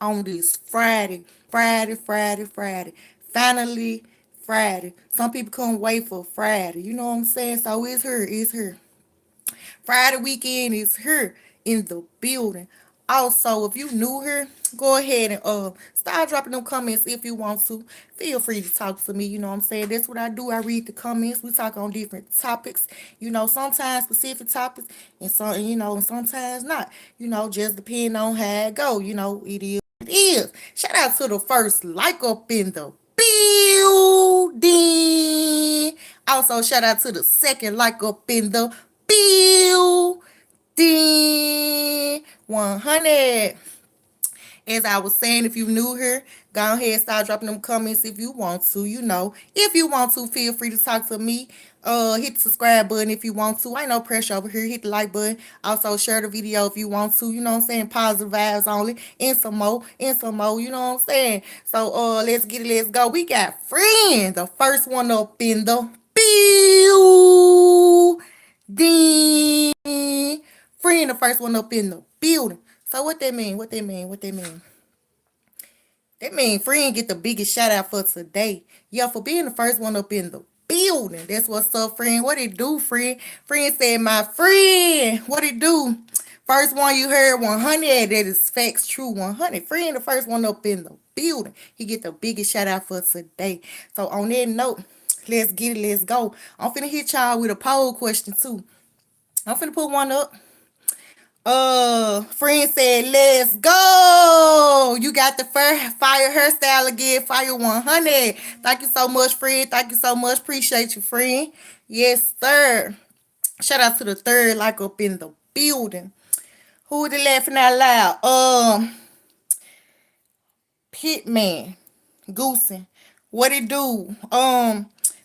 on this Friday. Friday. Finally, Friday. Some people couldn't wait for Friday. You know what I'm saying? So it's here. It's here. Friday weekend is here in the building. Also, if you new here, go ahead and start dropping them comments if you want to. Feel free to talk to me. You know what I'm saying? That's what I do. I read the comments. We talk on different topics. You know, sometimes specific topics, and some, and sometimes not. You know, just depending on how it go. You know, it is what it is. Shout out to the first like up in the building. Also, shout out to the second like up in the building. 100. As I was saying, if you new here, go ahead and start dropping them comments if you want to. You know, if you want to, feel free to talk to me. Hit the subscribe button if you want to. Ain't no pressure over here. Hit the like button. Also, share the video if you want to. You know what I'm saying? Positive vibes only. And some more. And some more. You know what I'm saying? So, let's get it. Let's go. We got friends. The first one up in the building. Friend, the first one up in the building. So what that mean? What that mean? What that mean? That mean friend get the biggest shout out for today. Yeah, for being the first one up in the building. That's what's up, friend. What it do, friend? Friend said, my friend. What it do? First one you heard 100. That is facts true 100. Friend, the first one up in the building. He get the biggest shout out for today. So on that note, let's get it. Let's go. I'm finna hit y'all with a poll question too. I'm finna put one up. Friend said, let's go. You got the fire hairstyle again, fire 100. Thank you so much, friend. Thank you so much. Appreciate you, friend. Yes, sir. Shout out to the third like up in the building. Who the laughing out loud? Pitman. Goosen. What it do?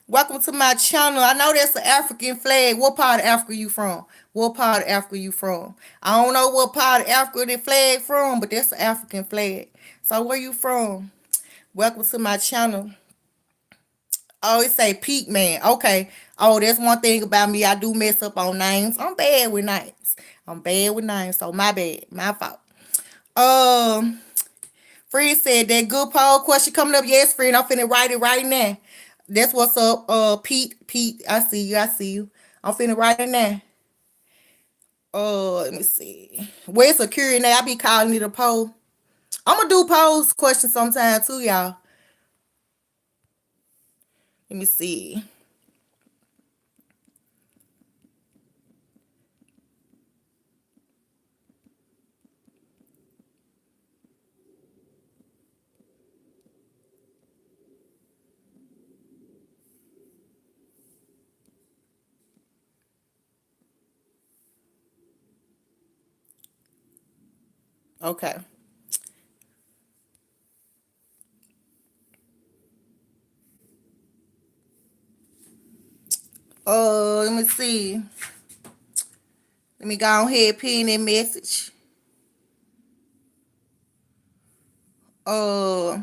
Welcome to my channel. I know that's an African flag. What part of Africa you from? What part of Africa you from? I don't know what part of Africa the flag from, but that's an African flag. So where you from? Welcome to my channel. Oh, it say Peak Man. Okay. Oh, that's one thing about me. I do mess up on names. I'm bad with names. I'm bad with names, so my bad. My fault. Um, Fred said that good poll question coming up. Yes, friend. I'm finna write it right now. That's what's up. Pete. I see you. I see you. I'm finna write it now. Let me see. Where's security now? I be calling it a poll. I'm gonna do polls questions sometime too, y'all. Let me see. Okay. Let me see. Let me go ahead and pin that message. Uh,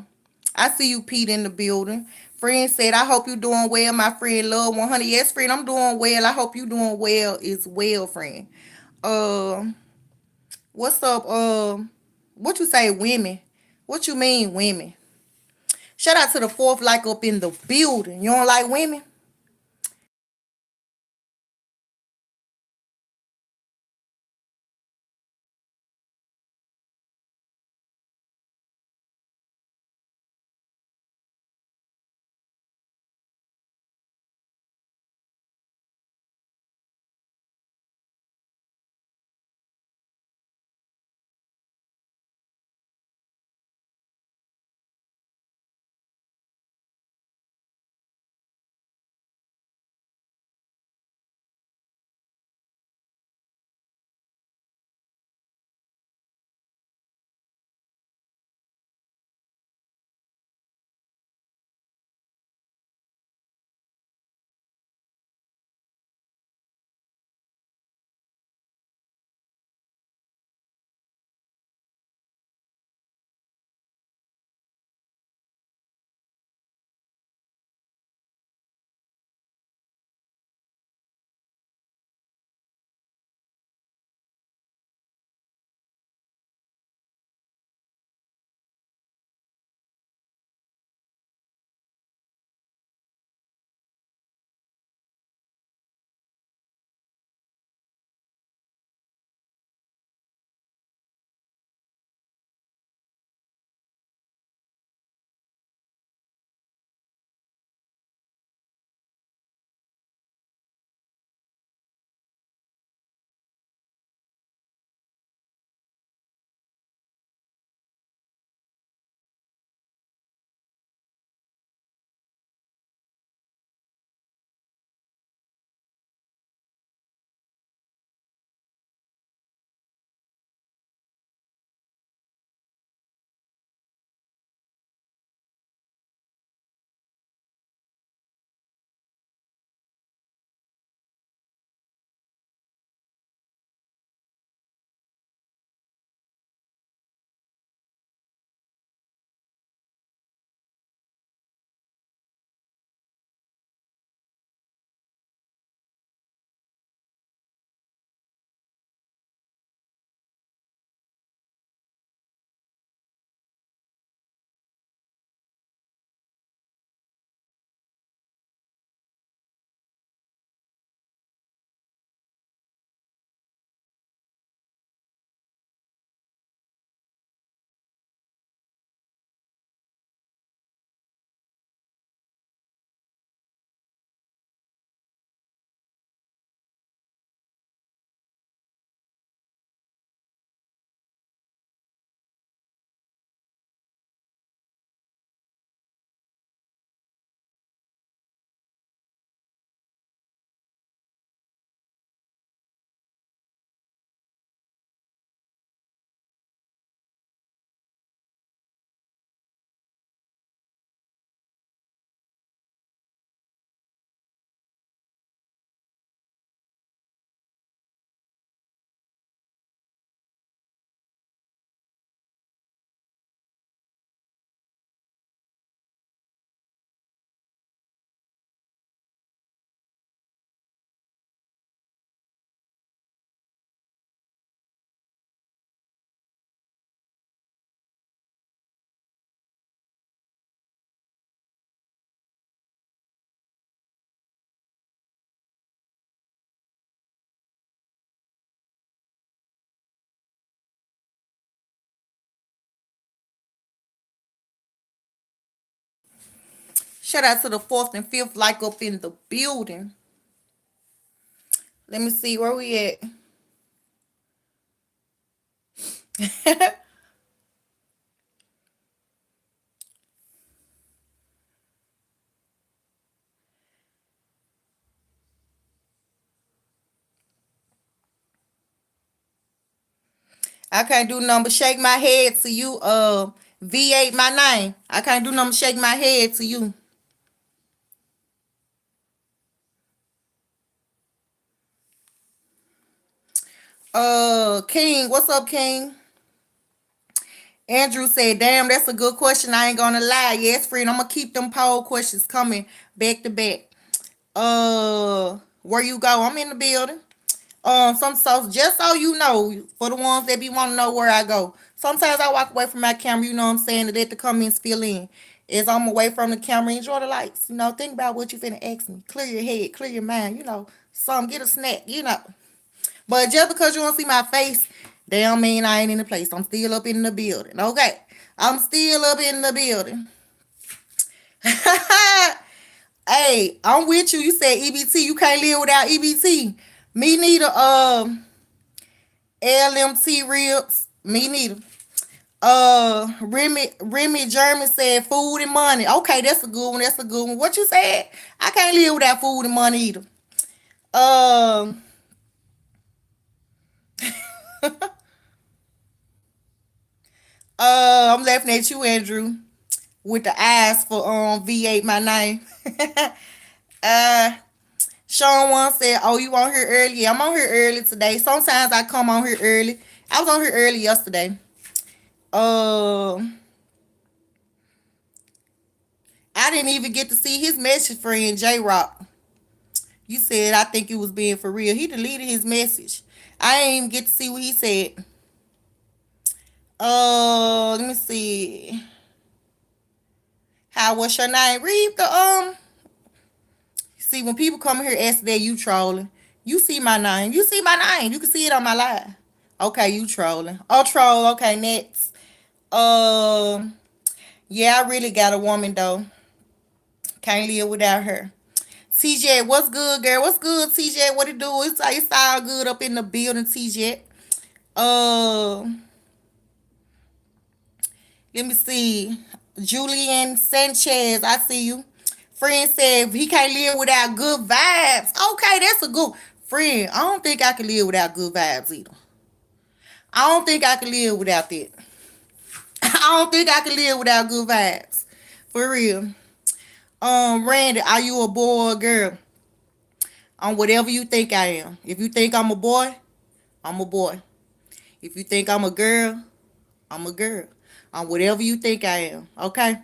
I see you, Pete, in the building. Friend said, I hope you doing well, my friend. Love 100. Yes, friend, I'm doing well. I hope you doing well as well, friend. Um, what's up? What you say, women? What you mean, women? Shout out to the fourth like up in the building. You don't like women? Shout out to the fourth and fifth like up in the building. Let me see where we at. I can't do nothing but shake my head to you. V8 my name. I can't do nothing but shake my head to you. King, what's up, King? Andrew said, "Damn, that's a good question. I ain't gonna lie. Yes, friend. I'm gonna keep them poll questions coming back to back. Where you go? I'm in the building. Some so just so you know, for the ones that be want to know where I go. Sometimes I walk away from my camera. You know what I'm saying? To let the comments fill in. As I'm away from the camera, enjoy the lights. You know, think about what you finna ask me. Clear your head, clear your mind. You know, some get a snack. You know, but just because you don't see my face, they don't mean I ain't in the place. I'm still up in the building. Okay, I'm still up in the building. Hey, I'm with you. You said EBT. You can't live without EBT. Me neither. LMT ribs. Me neither. Remy German said food and money. Okay, that's a good one. That's a good one. What you said? I can't live without food and money either. Um, I'm laughing at you, Andrew, with the eyes for V8 my name. uh, Sean once said, "Oh, you on here early? Yeah, I'm on here early today. Sometimes I come on here early. I was on here early yesterday. Um, I didn't even get to see his message, friend J Rock. You said I think you was being for real. He deleted his message. I ain't even get to see what he said. Let me see. How what's your name? Read the See when people come here ask that you trolling. You see my name. You see my name. You can see it on my live. Okay, you trolling. Oh troll. Okay, next. Um, yeah, I really got a woman though. Can't live without her. TJ, what's good, girl? What's good, TJ? What it do? It's all good up in the building, TJ. Um, Let me see. Julian Sanchez, I see you. Friend said he can't live without good vibes. Okay, that's a good friend. I don't think I can live without good vibes either. I don't think I can live without that. I don't think I can live without good vibes. For real. Randy, are you a boy or a girl? I'm whatever you think I am. If you think I'm a boy, I'm a boy. If you think I'm a girl, I'm a girl. I'm whatever you think I am. Okay?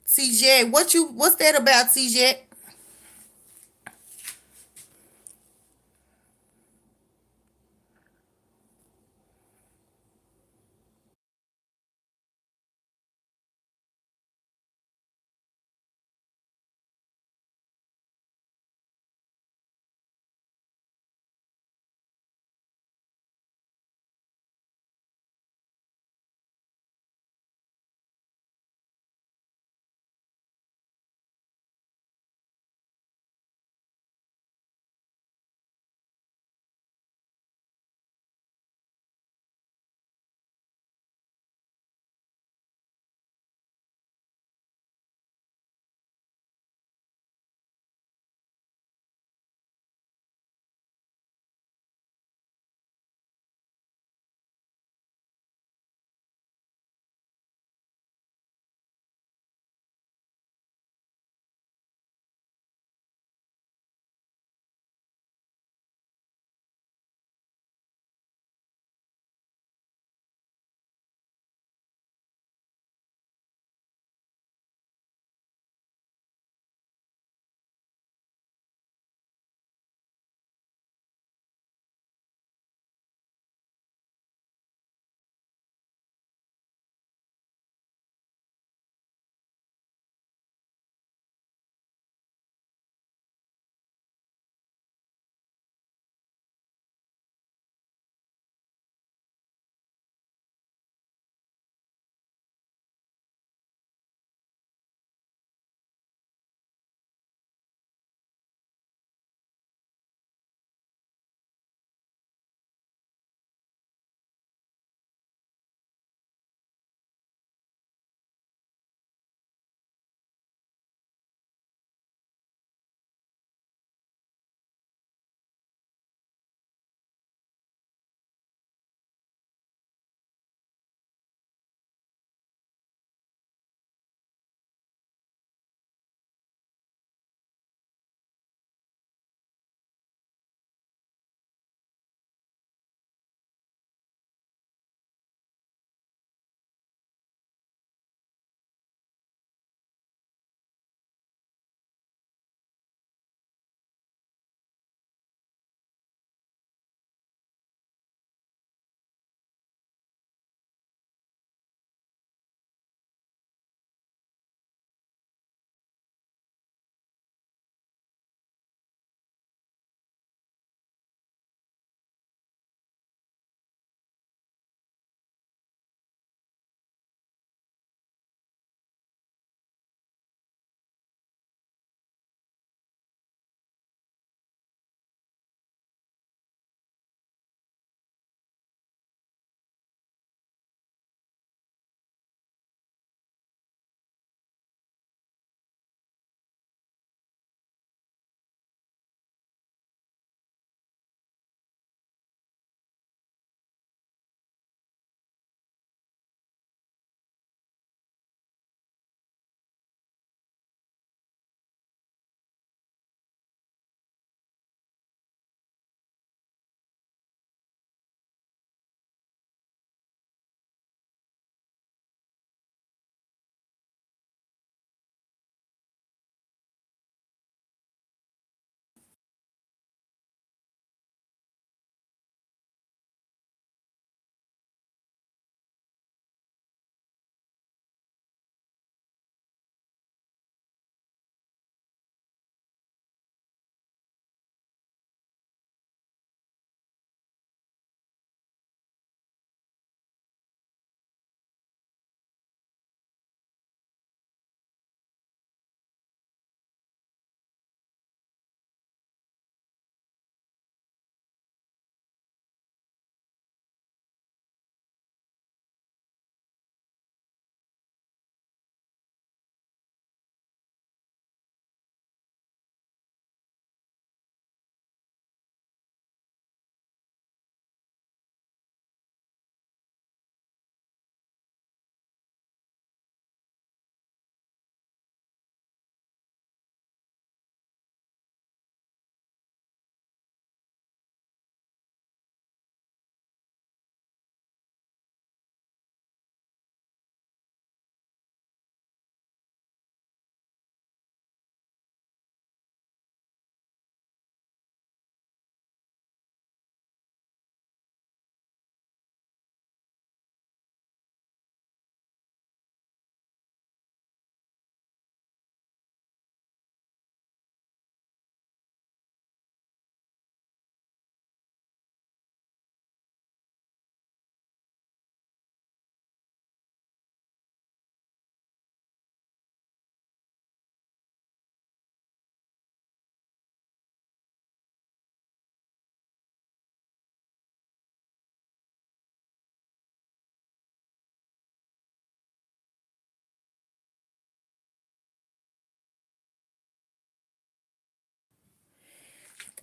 CJ, what's that about, CJ?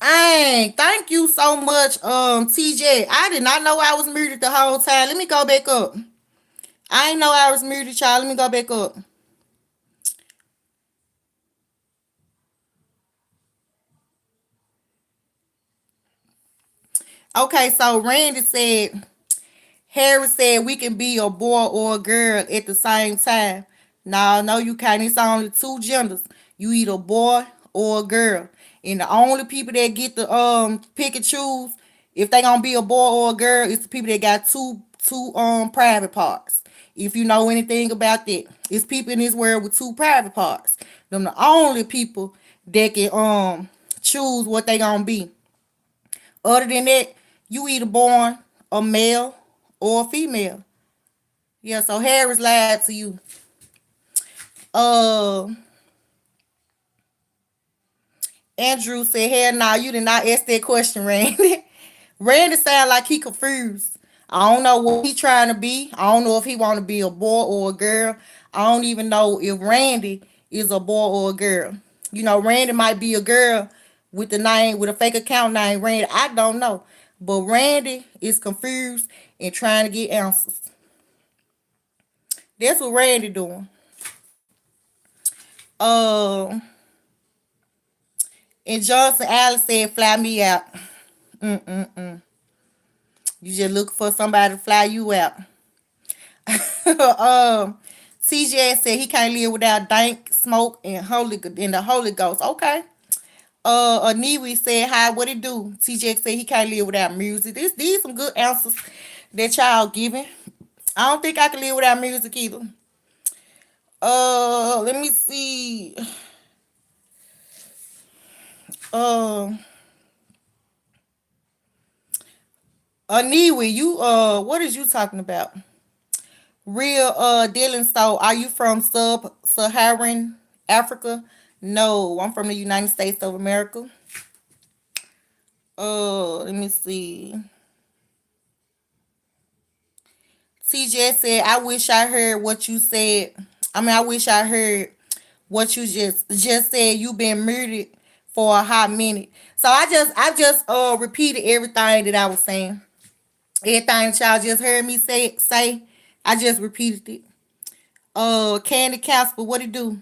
Dang, thank you so much, TJ. I did not know I was muted the whole time. Let me go back up. I ain't know I was muted, y'all. Let me go back up. Okay, so Randy said, Harry said we can be a boy or a girl at the same time. No, no, you can't. It's only two genders. You either a boy or a girl. And the only people that get to pick and choose if they gonna be a boy or a girl is the people that got two private parts. If you know anything about that, it's people in this world with two private parts. Them the only people that can choose what they gonna be. Other than that, you either born a male or a female. Yeah, so Harris lied to you. Uh Andrew said, hell nah, you did not ask that question, Randy. Randy sound like he confused. I don't know what he trying to be. I don't know if he want to be a boy or a girl. I don't even know if Randy is a boy or a girl. You know, Randy might be a girl with the name with a fake account name Randy. I don't know. But Randy is confused and trying to get answers. That's what Randy doing. Uh, and Johnson Alice said, "Fly me out." You just looking for somebody to fly you out. CJ said he can't live without dank, smoke, and the Holy Ghost. Okay. Aniwi said, "Hi, what it do?" TJ said he can't live without music. These some good answers that y'all giving. I don't think I can live without music either. Let me see. Uh, Aniwi, you what is you talking about? Real Dylan, so are you from sub-Saharan Africa? No, I'm from the United States of America. Let me see. TJ said, I wish I heard what you said. I wish I heard what you just said. You been murdered for a hot minute. So I just repeated everything that I was saying. Everything that y'all just heard me say, I just repeated it. Candy Casper, what it do?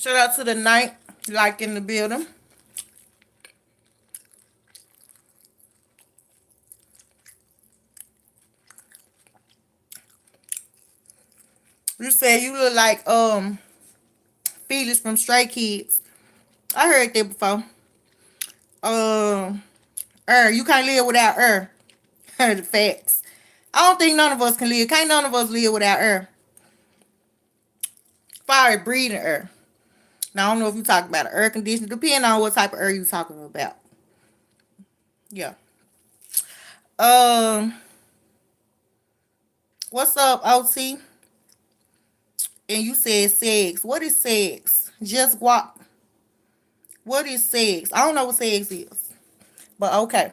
Shout out to the night, like in the building. You said you look like Felix from Stray Kids. I heard that before. Um, you can't live without Heard the facts. I don't think none of us can live. Can't none of us live without far as breathing air. Now I don't know if you talking about an air conditioner. Depending on what type of air you talking about. Yeah. Um, what's up, OT? And you said sex. What is sex? Just walk. What is sex? I don't know what sex is. But okay.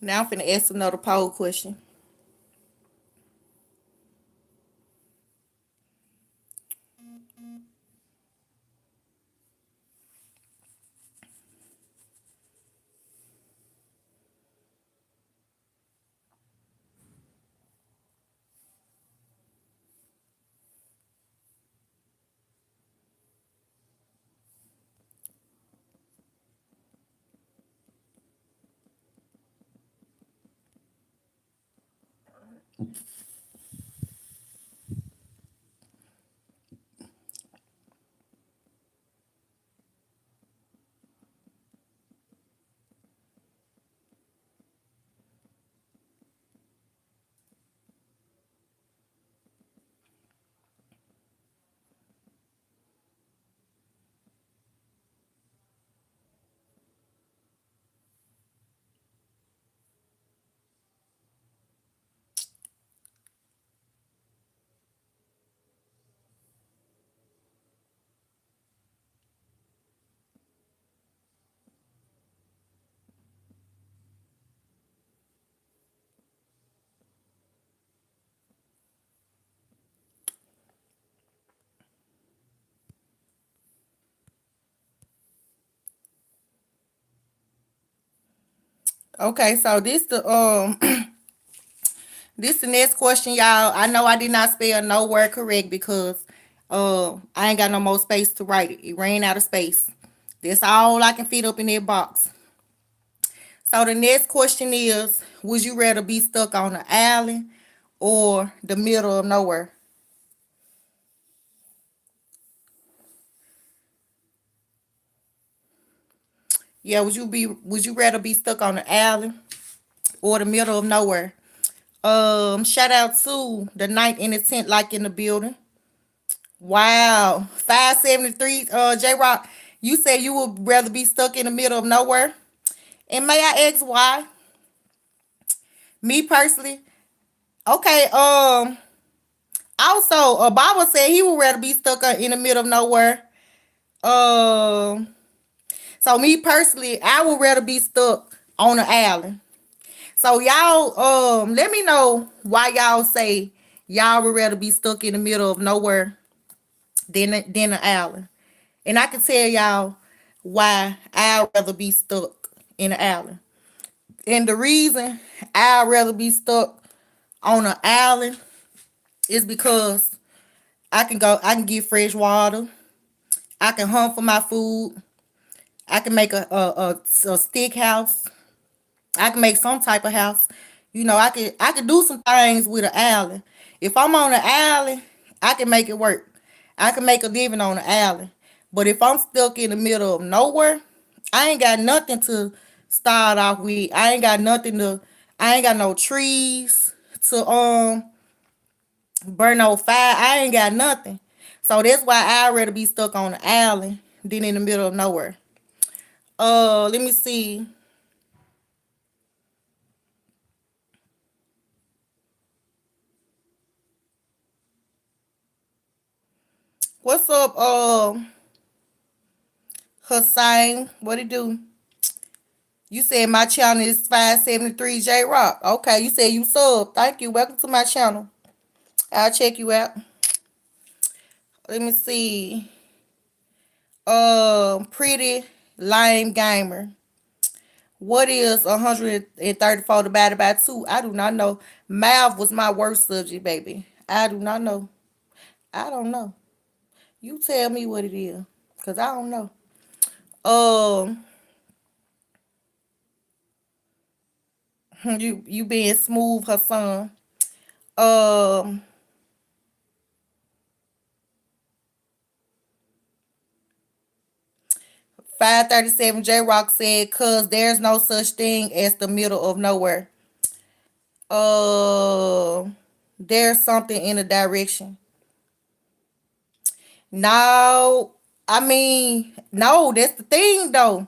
Now I'm finna ask another poll question. Okay, so this the this the next question, y'all. I know I did not spell no word correct because I ain't got no more space to write it. It ran out of space. That's all I can fit up in that box. So the next question is, would you rather be stuck on an island or the middle of nowhere? Yeah, would you rather be stuck on an island or the middle of nowhere? Shout out to the night in the tent like in the building. Wow. 573 J Rock, you said you would rather be stuck in the middle of nowhere. And may I ask why? Me personally, okay, also Obama said he would rather be stuck in the middle of nowhere. Um so me personally, I would rather be stuck on an island. So y'all let me know why y'all say y'all would rather be stuck in the middle of nowhere than an island. And I can tell y'all why I'd rather be stuck in an island. And the reason I'd rather be stuck on an island is because I can get fresh water. I can hunt for my food. I can make a stick house. I can make some type of house. I could do some things with an island. If I'm on an island, I can make it work. I can make a living on an island. But if I'm stuck in the middle of nowhere, I ain't got nothing to start off with. I ain't got no trees to burn no fire. I ain't got nothing. So that's why I'd rather be stuck on an island than in the middle of nowhere. Let me see. What's up, Hussein? What it do? You said my channel is 573 J Rock. Okay, you said you sub. Thank you. Welcome to my channel. I'll check you out. Let me see. Pretty lame gamer. What is 134 divided by 2? I do not know. Math was my worst subject, baby. I do not know. I don't know. You tell me what it is. Cause I don't know. Um, you being smooth, her son. Um, 537 J Rock said, cause there's no such thing as the middle of nowhere. Uh, there's something in the direction. No, I mean, no, that's the thing though.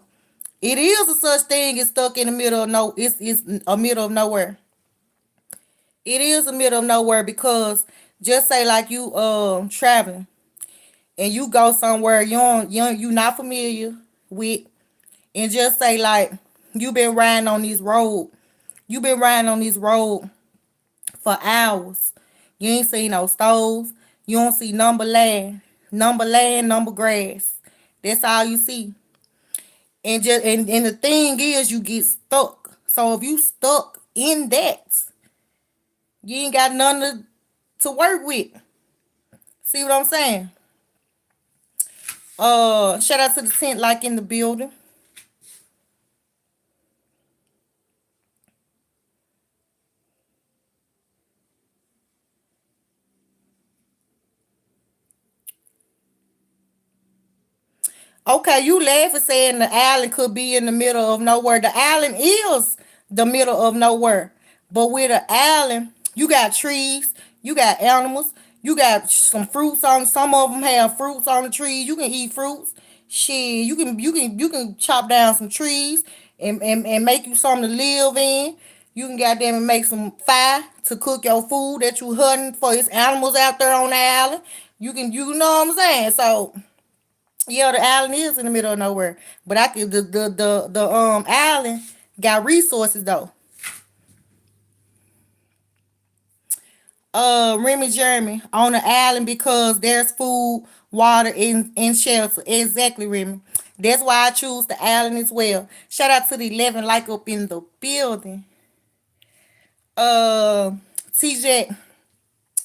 It is a such thing as stuck in the middle of no, it's a middle of nowhere. It is a middle of nowhere because just say like you traveling and you go somewhere you not familiar with, and just say like you been riding on this road. You been riding on this road for hours. You ain't see no stoves. You don't see number grass. That's all you see. And the thing is you get stuck. So if you stuck in that, you ain't got nothing to work with. See what I'm saying? Shout out to the tent like in the building. Okay, you laughing saying the island could be in the middle of nowhere. The island is the middle of nowhere. But with an island, you got trees, you got animals, you got some fruits on. Some of them have fruits on the trees. You can eat fruits. Shit, you can chop down some trees and make you something to live in. You can goddamn it make some fire to cook your food that you hunting for. His animals out there on the island. You know what I'm saying? So yeah, the island is in the middle of nowhere, but I could the island got resources though. Remy Jeremy on the island because there's food, water, and shelter. Exactly, Remy. That's why I choose the island as well. Shout out to the 11 like up in the building. Uh, TJ,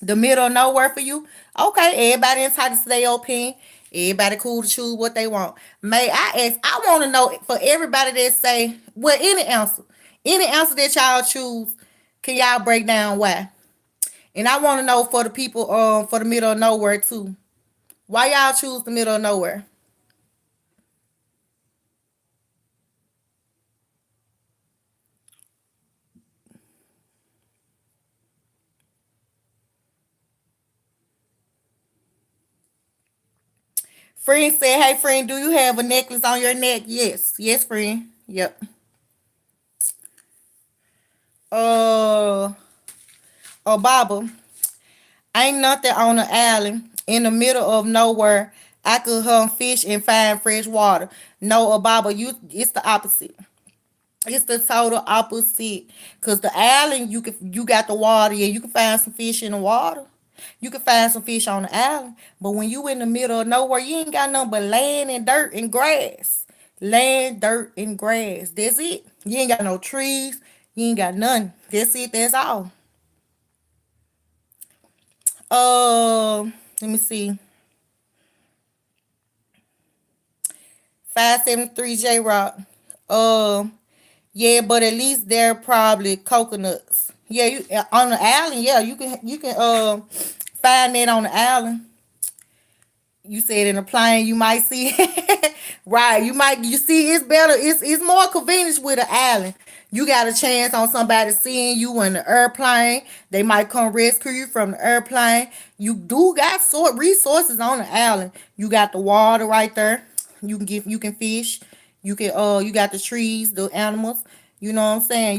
the middle of nowhere for you. Okay, everybody entitled to their opinion. Everybody cool to choose what they want. May I ask? I want to know for everybody that say, well, any answer that y'all choose, can y'all break down why? And I want to know for the people, for the middle of nowhere too. Why y'all choose the middle of nowhere? Friend said, "Hey, friend, do you have a necklace on your neck?" Yes, yes, friend. Yep. Uh, Baba, ain't nothing on the island in the middle of nowhere. I could hunt fish and find fresh water. No, Baba, it's the opposite. It's the total opposite. Cause the island you got the water, yeah, you can find some fish in the water. You can find some fish on the island. But when you in the middle of nowhere, you ain't got nothing but land and dirt and grass. Land, dirt, and grass. That's it. You ain't got no trees. You ain't got none. That's it. That's all. Let me see. 573 J Rock. Um, Yeah, but at least they're probably coconuts. Yeah, you on the island. Yeah, you can find that on the island. You said in a plane you might see it. Right, you see it's better, it's more convenient with an island. You got a chance on somebody seeing you in the airplane. They might come rescue you from the airplane. You do got sort resources on the island. You got the water right there. You can fish. You got the trees, the animals. You know what I'm saying?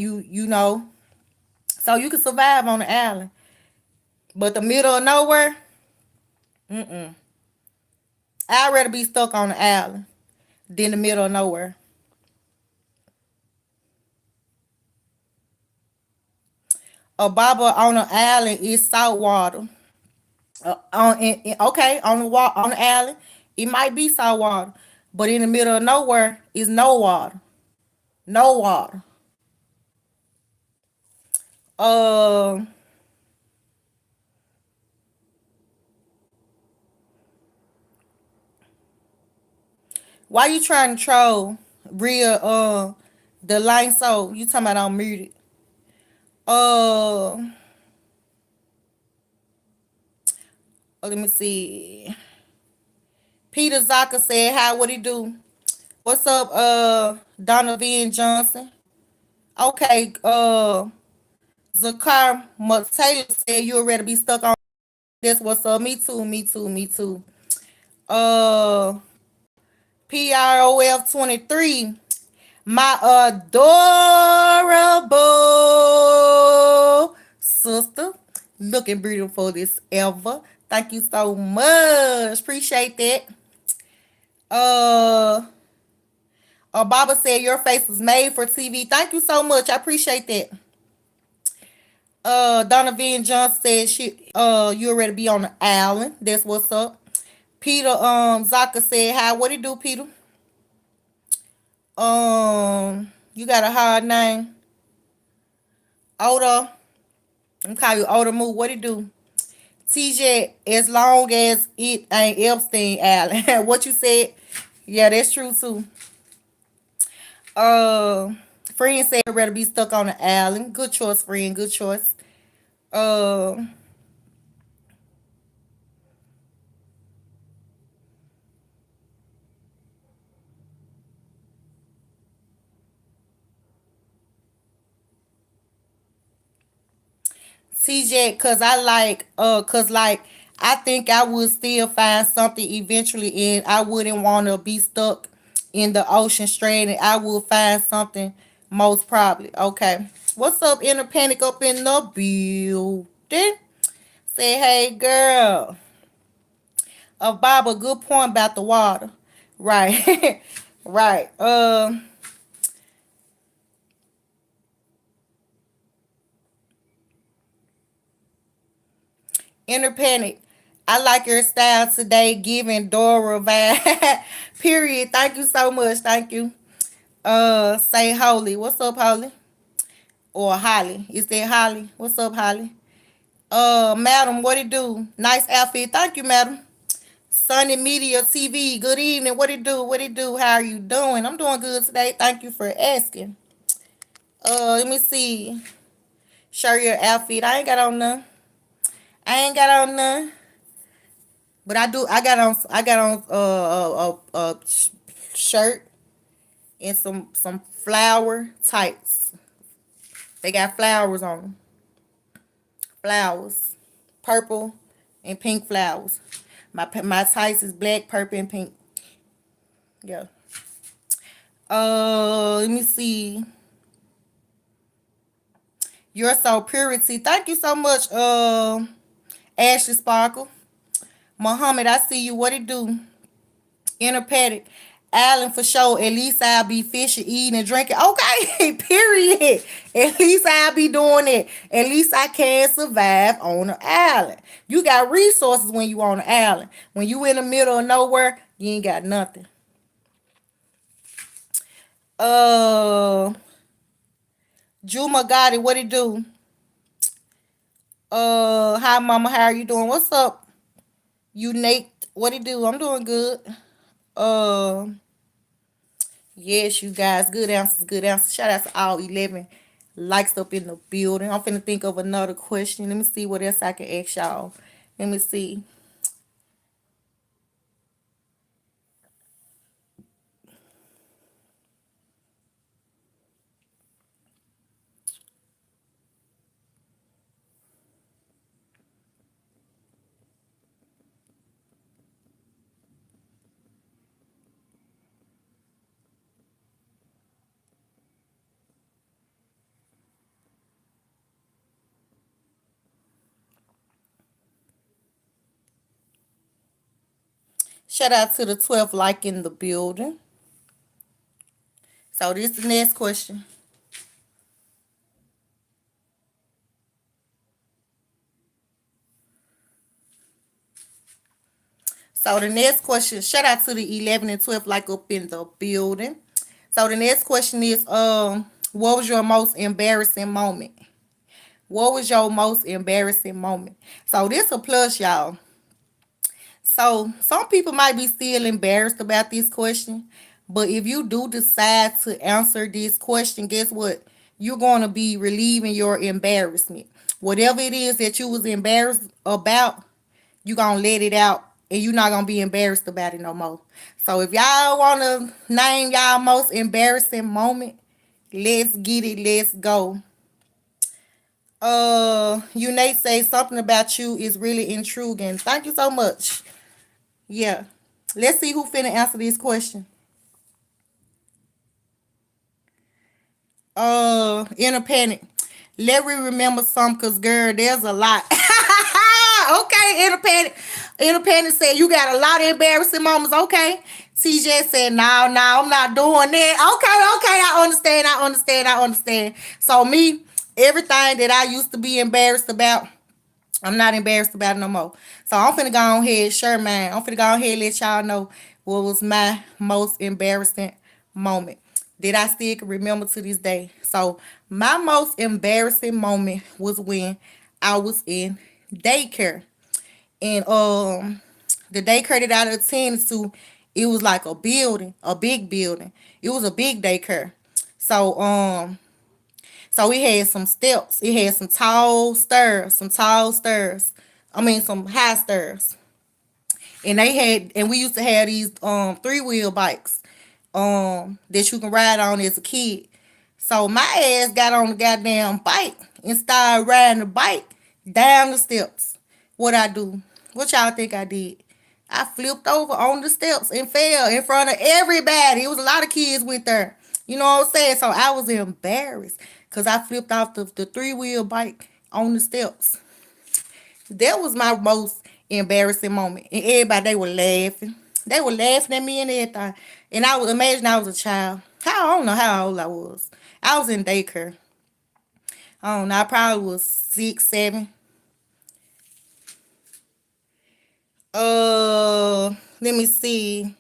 So you can survive on the island. But the middle of nowhere, I'd rather be stuck on the island than the middle of nowhere. A bobber on an island is salt water. Okay, on the island, it might be salt water, but in the middle of nowhere is no water, no water. Um, why you trying to troll? Real the line so you talking about I'm muted. Uh, let me see. Peter Zaka said, "How would he do? What's up, Donovan Johnson? Okay, Zakar Taylor said you already be stuck on this. What's up? Me too, me too, me too. Uh, PROF 23, my adorable sister, looking beautiful this ever. Thank you so much. Appreciate that. Uh, Baba said your face was made for TV. Thank you so much. I appreciate that. Donovan Johnson said you already be on the island. That's what's up. Peter Zaka said hi. What it do, Peter? You got a hard name. Oda. I'm call you Oda Moo. What it do? TJ, as long as it ain't Epstein Island. What you said? Yeah, that's true too. Uh Friend said I'd rather be stuck on the island. Good choice, friend. Good choice. Uh TJ, cause like I think I would still find something eventually, and I wouldn't want to be stuck in the ocean stranded. I would find something most probably. Okay. What's up, Inner Panic up in the building? Say hey girl. Bob, a good point about the water. Right. Right. Inner Panic. I like your style today, giving Dora vibe. Period. Thank you so much. Thank you. Say Holly. What's up, Holly? Or Holly. Is that Holly? What's up, Holly? Madam, what it do? Nice outfit. Thank you, madam. Sunny Media TV. Good evening. What it do? What it do? How are you doing? I'm doing good today. Thank you for asking. Let me see. Show your outfit. I ain't got on none. I ain't got on none. But I do. I got on shirt and some flower tights. They got flowers on them. Flowers, purple and pink flowers. My tights is black, purple, and pink. Yeah. Let me see. You're so purity. Thank you so much. Ashley Sparkle. Muhammad, I see you. What it do? Inner Paddock. Island for sure. At least I'll be fishing, eating, and drinking. Okay, period. At least I'll be doing it. At least I can survive on the island. You got resources when you on the island. When you in the middle of nowhere, you ain't got nothing. Uh, Juma got it. What it do? Hi mama, how are you doing? What's up? You Nate? What it do? I'm doing good. Uh, Yes, you guys. Good answers. Good answers. Shout out to all 11 likes up in the building. I'm finna think of another question. Let me see what else I can ask y'all. Let me see. Shout out to the 12th like in the building. So this is the next question. So the next question, shout out to the 11 and 12 like up in the building. So the next question is, what was your most embarrassing moment? What was your most embarrassing moment? So this a plus, y'all. So some people might be still embarrassed about this question, but if you do decide to answer this question, guess what? You're going to be relieving your embarrassment. Whatever it is that you was embarrassed about, you gonna let it out and you're not gonna be embarrassed about it no more. So if y'all wanna name y'all most embarrassing moment, let's get it, let's go. You Nate say something about you is really intriguing. Thank you so much. Yeah. Let's see who finna answer this question. Inner panic. Let me remember some, cause girl, there's a lot. Okay, inner panic. Inner panic said you got a lot of embarrassing moments. Okay. TJ said, no, no, I'm not doing that. Okay, okay, I understand, I understand, I understand. So me, everything that I used to be embarrassed about, I'm not embarrassed about it no more. So I'm finna go on ahead, sure man. I'm finna go on ahead and let y'all know what was my most embarrassing moment that I still can remember to this day. So my most embarrassing moment was when I was in daycare. And the daycare that I attended to, it was like a building, a big building. It was a big daycare. So so it had some steps. It had some tall stairs, some tall stairs. I mean some high stairs. And we used to have these three-wheel bikes that you can ride on as a kid. So my ass got on the goddamn bike and started riding the bike down the steps. What I do? What y'all think I did? I flipped over on the steps and fell in front of everybody. It was a lot of kids with there. You know what I'm saying? So I was embarrassed because I flipped off the three-wheel bike on the steps. That was my most embarrassing moment. And everybody, they were laughing. They were laughing at me and everything. And I was imagine I was a child. I don't know how old I was. I was in daycare. I don't know. I probably was 6, 7. Let me see.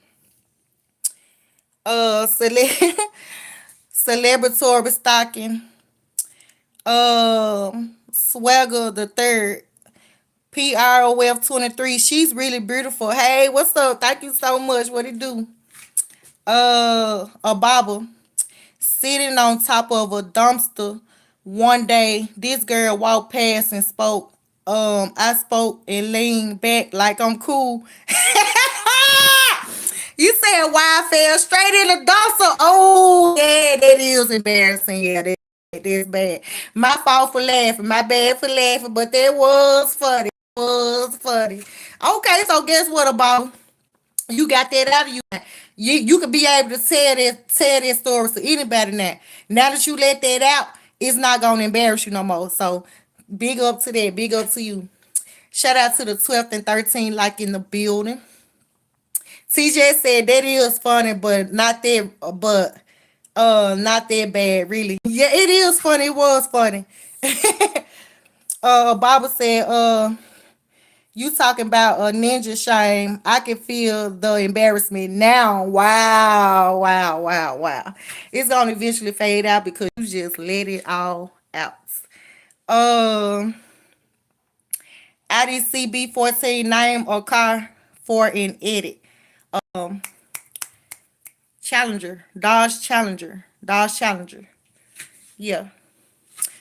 Celebratory stocking. Swagger the third. PROF 23. She's really beautiful. Hey, what's up? Thank you so much. What it do? A bobber sitting on top of a dumpster. One day, this girl walked past and spoke. I spoke and leaned back like I'm cool. You said why I fell straight in the dumpster. Oh, yeah, that is embarrassing. Yeah, that's bad. My fault for laughing. My bad for laughing, but that was funny. Was funny. Okay, so guess what about you got that out of you. You could be able to tell that story to anybody now. Now that you let that out, it's not gonna embarrass you no more. So big up to that. Big up to you. Shout out to the 12th and 13th like in the building. TJ said that is funny, but not that bad really. Yeah, it is funny. It was funny. Baba said, you talking about a ninja shame. I can feel the embarrassment now. Wow, wow, wow, wow. It's gonna eventually fade out because you just let it all out. Um, IDCB 14 name or car for an edit. Um, Challenger. Dodge Challenger. Dodge Challenger. Yeah.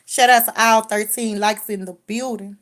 Shout out to all 13 likes in the building.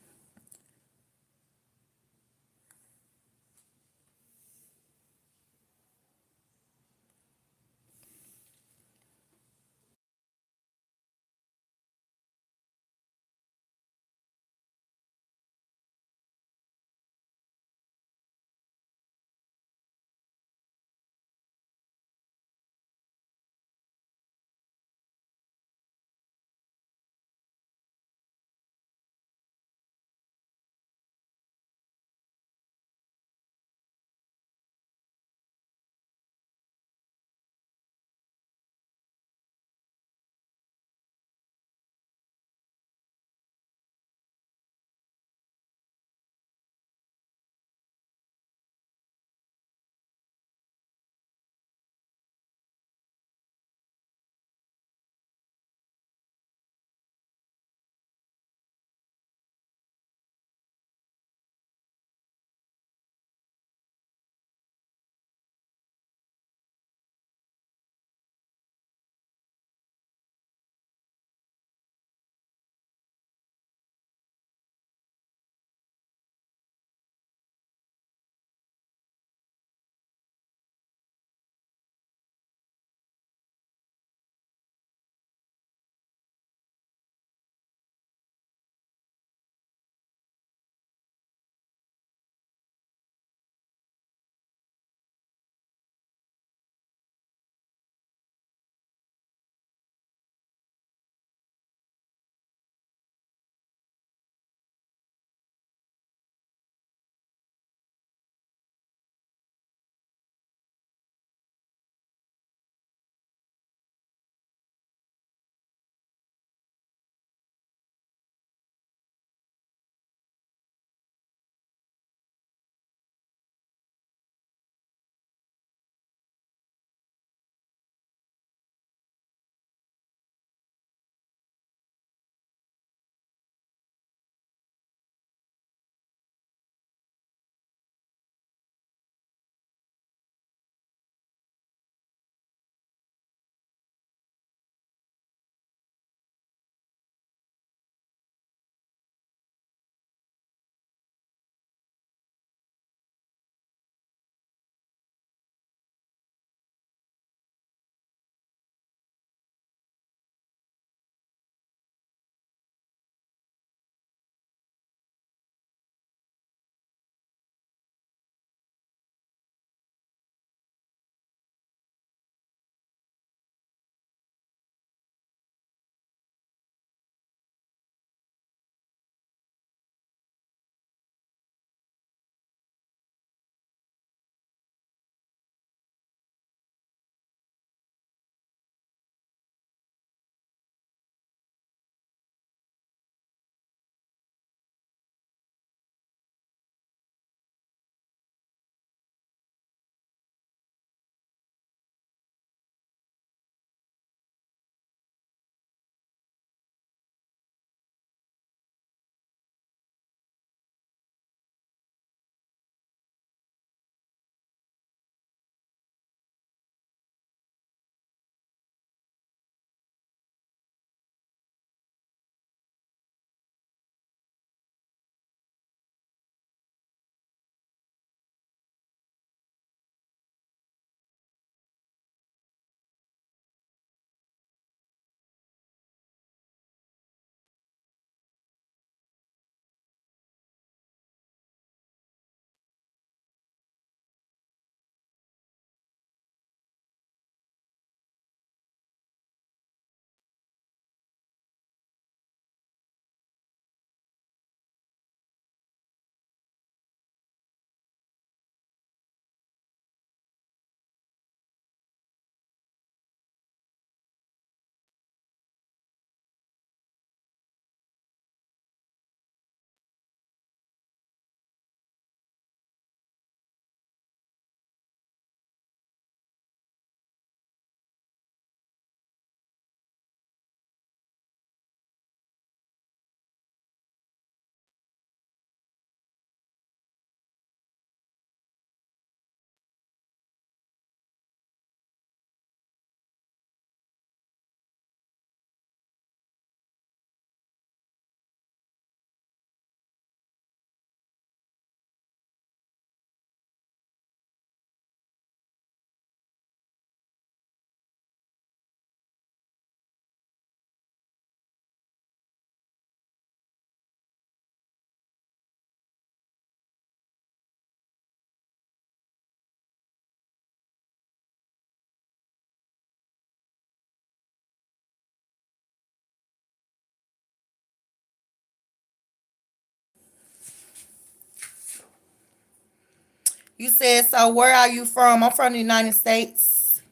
You said, so where are you from? I'm from the United States.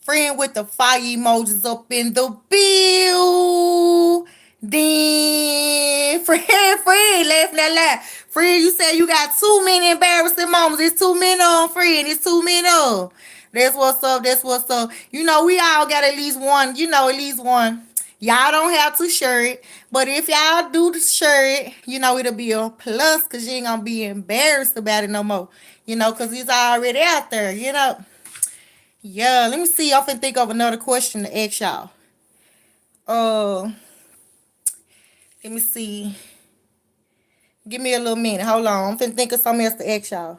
Friend with the fire emojis up in the building. Friend, laughing that loud. Friend, you said you got too many embarrassing moments. It's too many of them, friend. It's too many of them. That's what's up. That's what's up. You know, we all got at least one. You know, at least one. Y'all don't have to share it. But if y'all do share it, you know, it'll be a plus because you ain't going to be embarrassed about it no more. You know, because it's already out there, you know. Yeah, let me see. I can think of another question to ask y'all. Uh, Let me see. Give me a little minute. Hold on. I'm finna think of something else to ask y'all.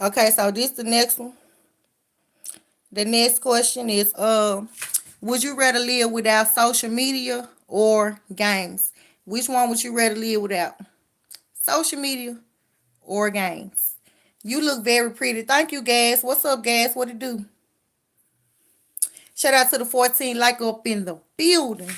Okay, so this the next one. The next question is would you rather live without social media or games? Which one would you rather live without? Social media or games? You look very pretty. Thank you, Gas. What's up, Gas? What it do? Shout out to the 14 like up in the building.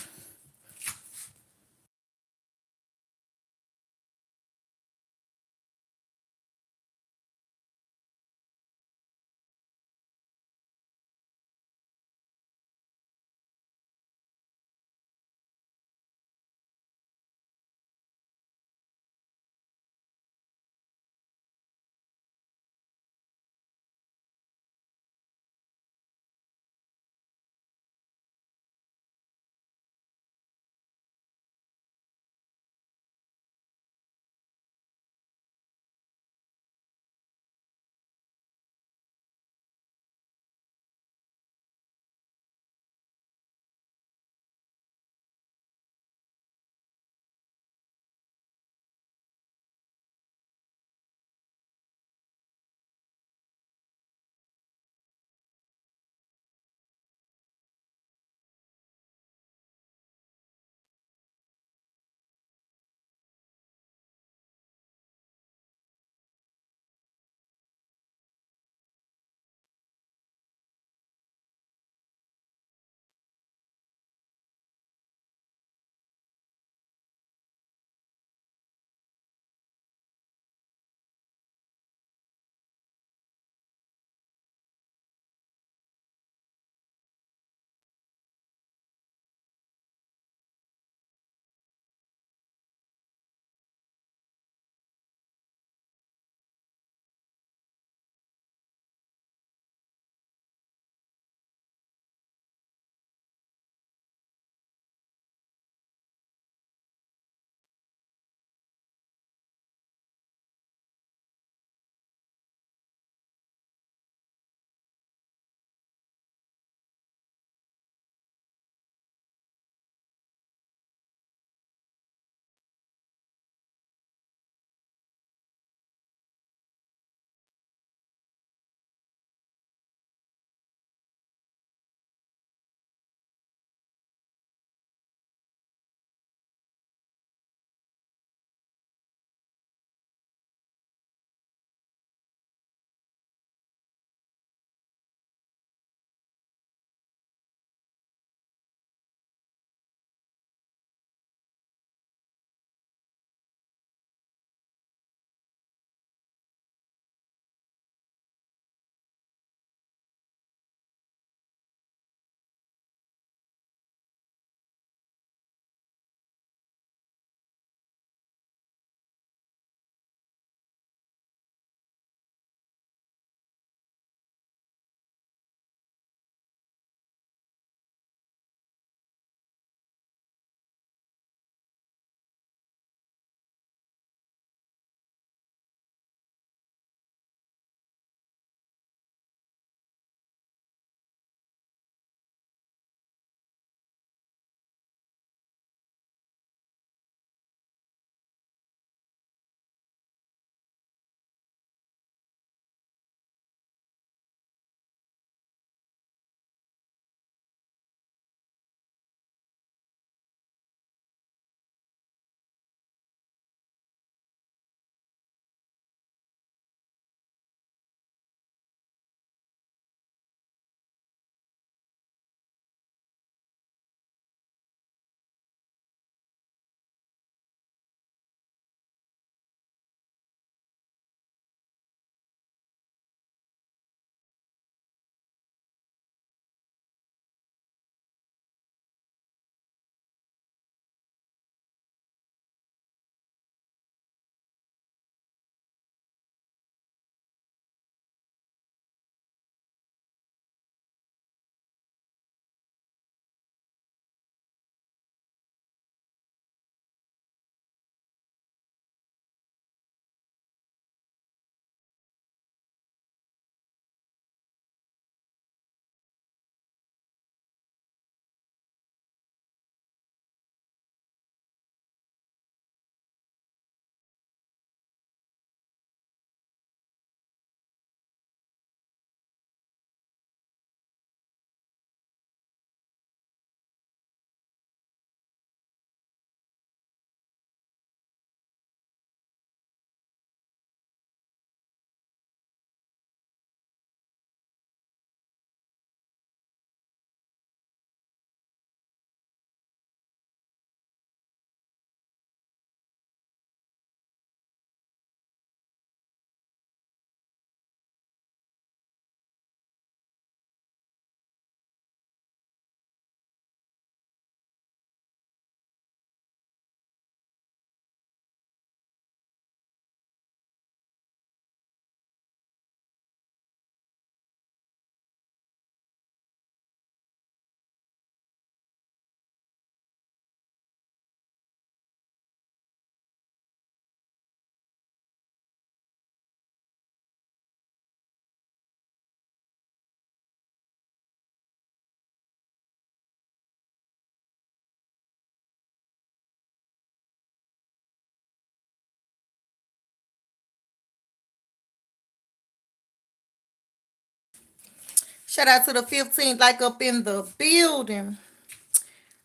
Shout out to the 15th, like up in the building.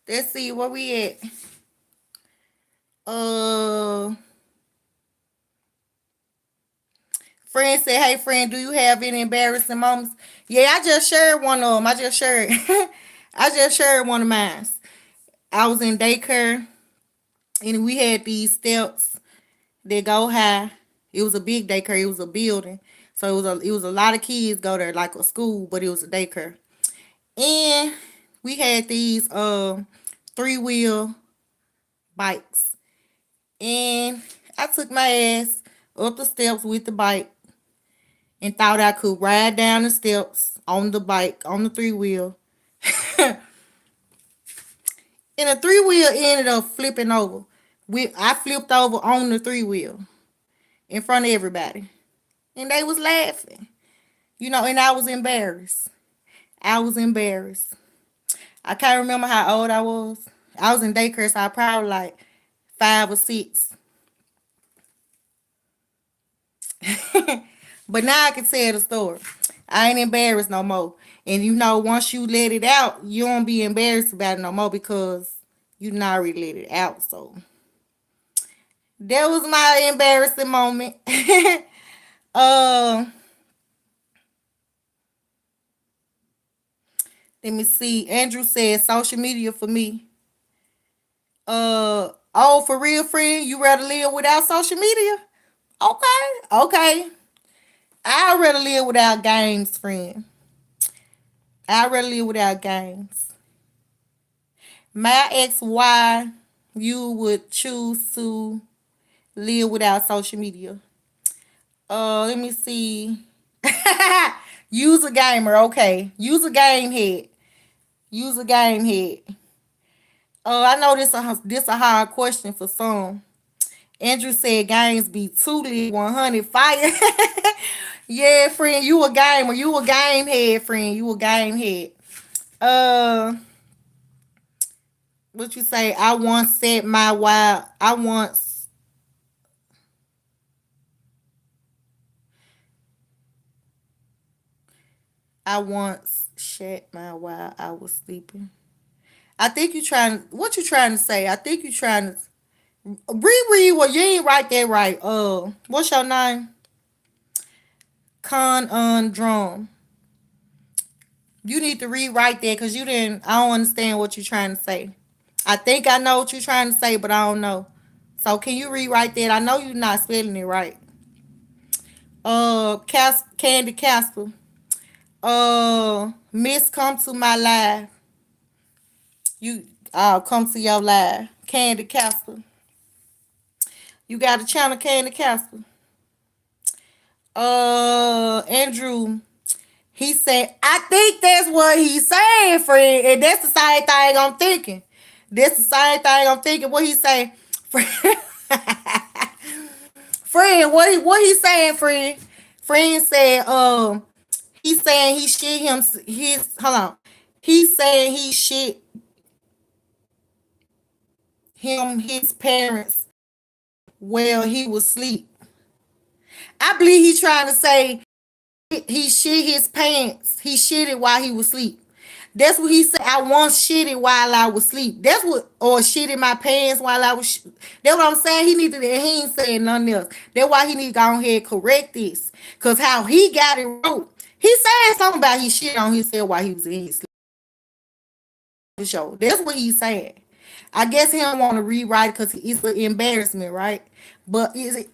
Let's see where we at. Uh, Friend said, "Hey, friend, do you have any embarrassing moments?" Yeah, I just shared one of them. I just shared, I just shared one of mine. I was in daycare, and we had these steps that go high. It was a big daycare. It was a building, so it was a lot of kids go there, like a school, but it was a daycare. And we had these 3-wheel bikes, and I took my ass up the steps with the bike and thought I could ride down the steps on the bike on the 3-wheel. And the 3-wheel ended up flipping over. I flipped over on the 3-wheel in front of everybody, and they was laughing. And I was embarrassed. I was embarrassed. I can't remember how old I was. I was in daycare, so I probably like 5 or 6. But now I can tell the story. I ain't embarrassed no more. And once you let it out, you don't be embarrassed about it no more because you not already let it out. So that was my embarrassing moment. uh, Let me see. Andrew said social media for me. Oh, for real, friend, you rather live without social media? Okay, okay. I'd rather live without games, friend. I'd rather live without games. My ex, why you would choose to live without social media? Let me see. Use a gamer, okay. Use a game head. Use a game head. I know this a hard question for some. Andrew said games be too lit 100 fire. Yeah, friend, you a gamer. You a game head, friend. You a game head. Uh, what you say? I once shat my while I was sleeping. I think what you trying to say? I think you trying to reread what you ain't write that right. What's your name? Con on drum. You need to rewrite that because you didn't. I don't understand what you're trying to say. I think I know what you're trying to say, but I don't know. So can you rewrite that? I know you're not spelling it right. Candy Casper. Miss, come to my live. You come to your live. Candy Casper. You got a channel, Candy Casper. Andrew, he said, I think that's what he's saying, friend. And that's the same thing I'm thinking. That's the same thing I'm thinking. What he say? Friend, friend what he saying, friend? Friend said, he's saying he shit hold on. He's saying he shit his parents while he was asleep. I believe he's trying to say he shit his pants. He shit it while he was asleep. That's what he said. I once shit it while I was asleep. That's what, or shit in my pants while I was. That's what I'm saying. He ain't saying nothing else. That's why he need to go ahead and correct this. Cause how he got it wrote. He saying something about he shit on himself while he was in his show. That's what he's saying. I guess he don't want to rewrite it because it's an embarrassment, right? But is it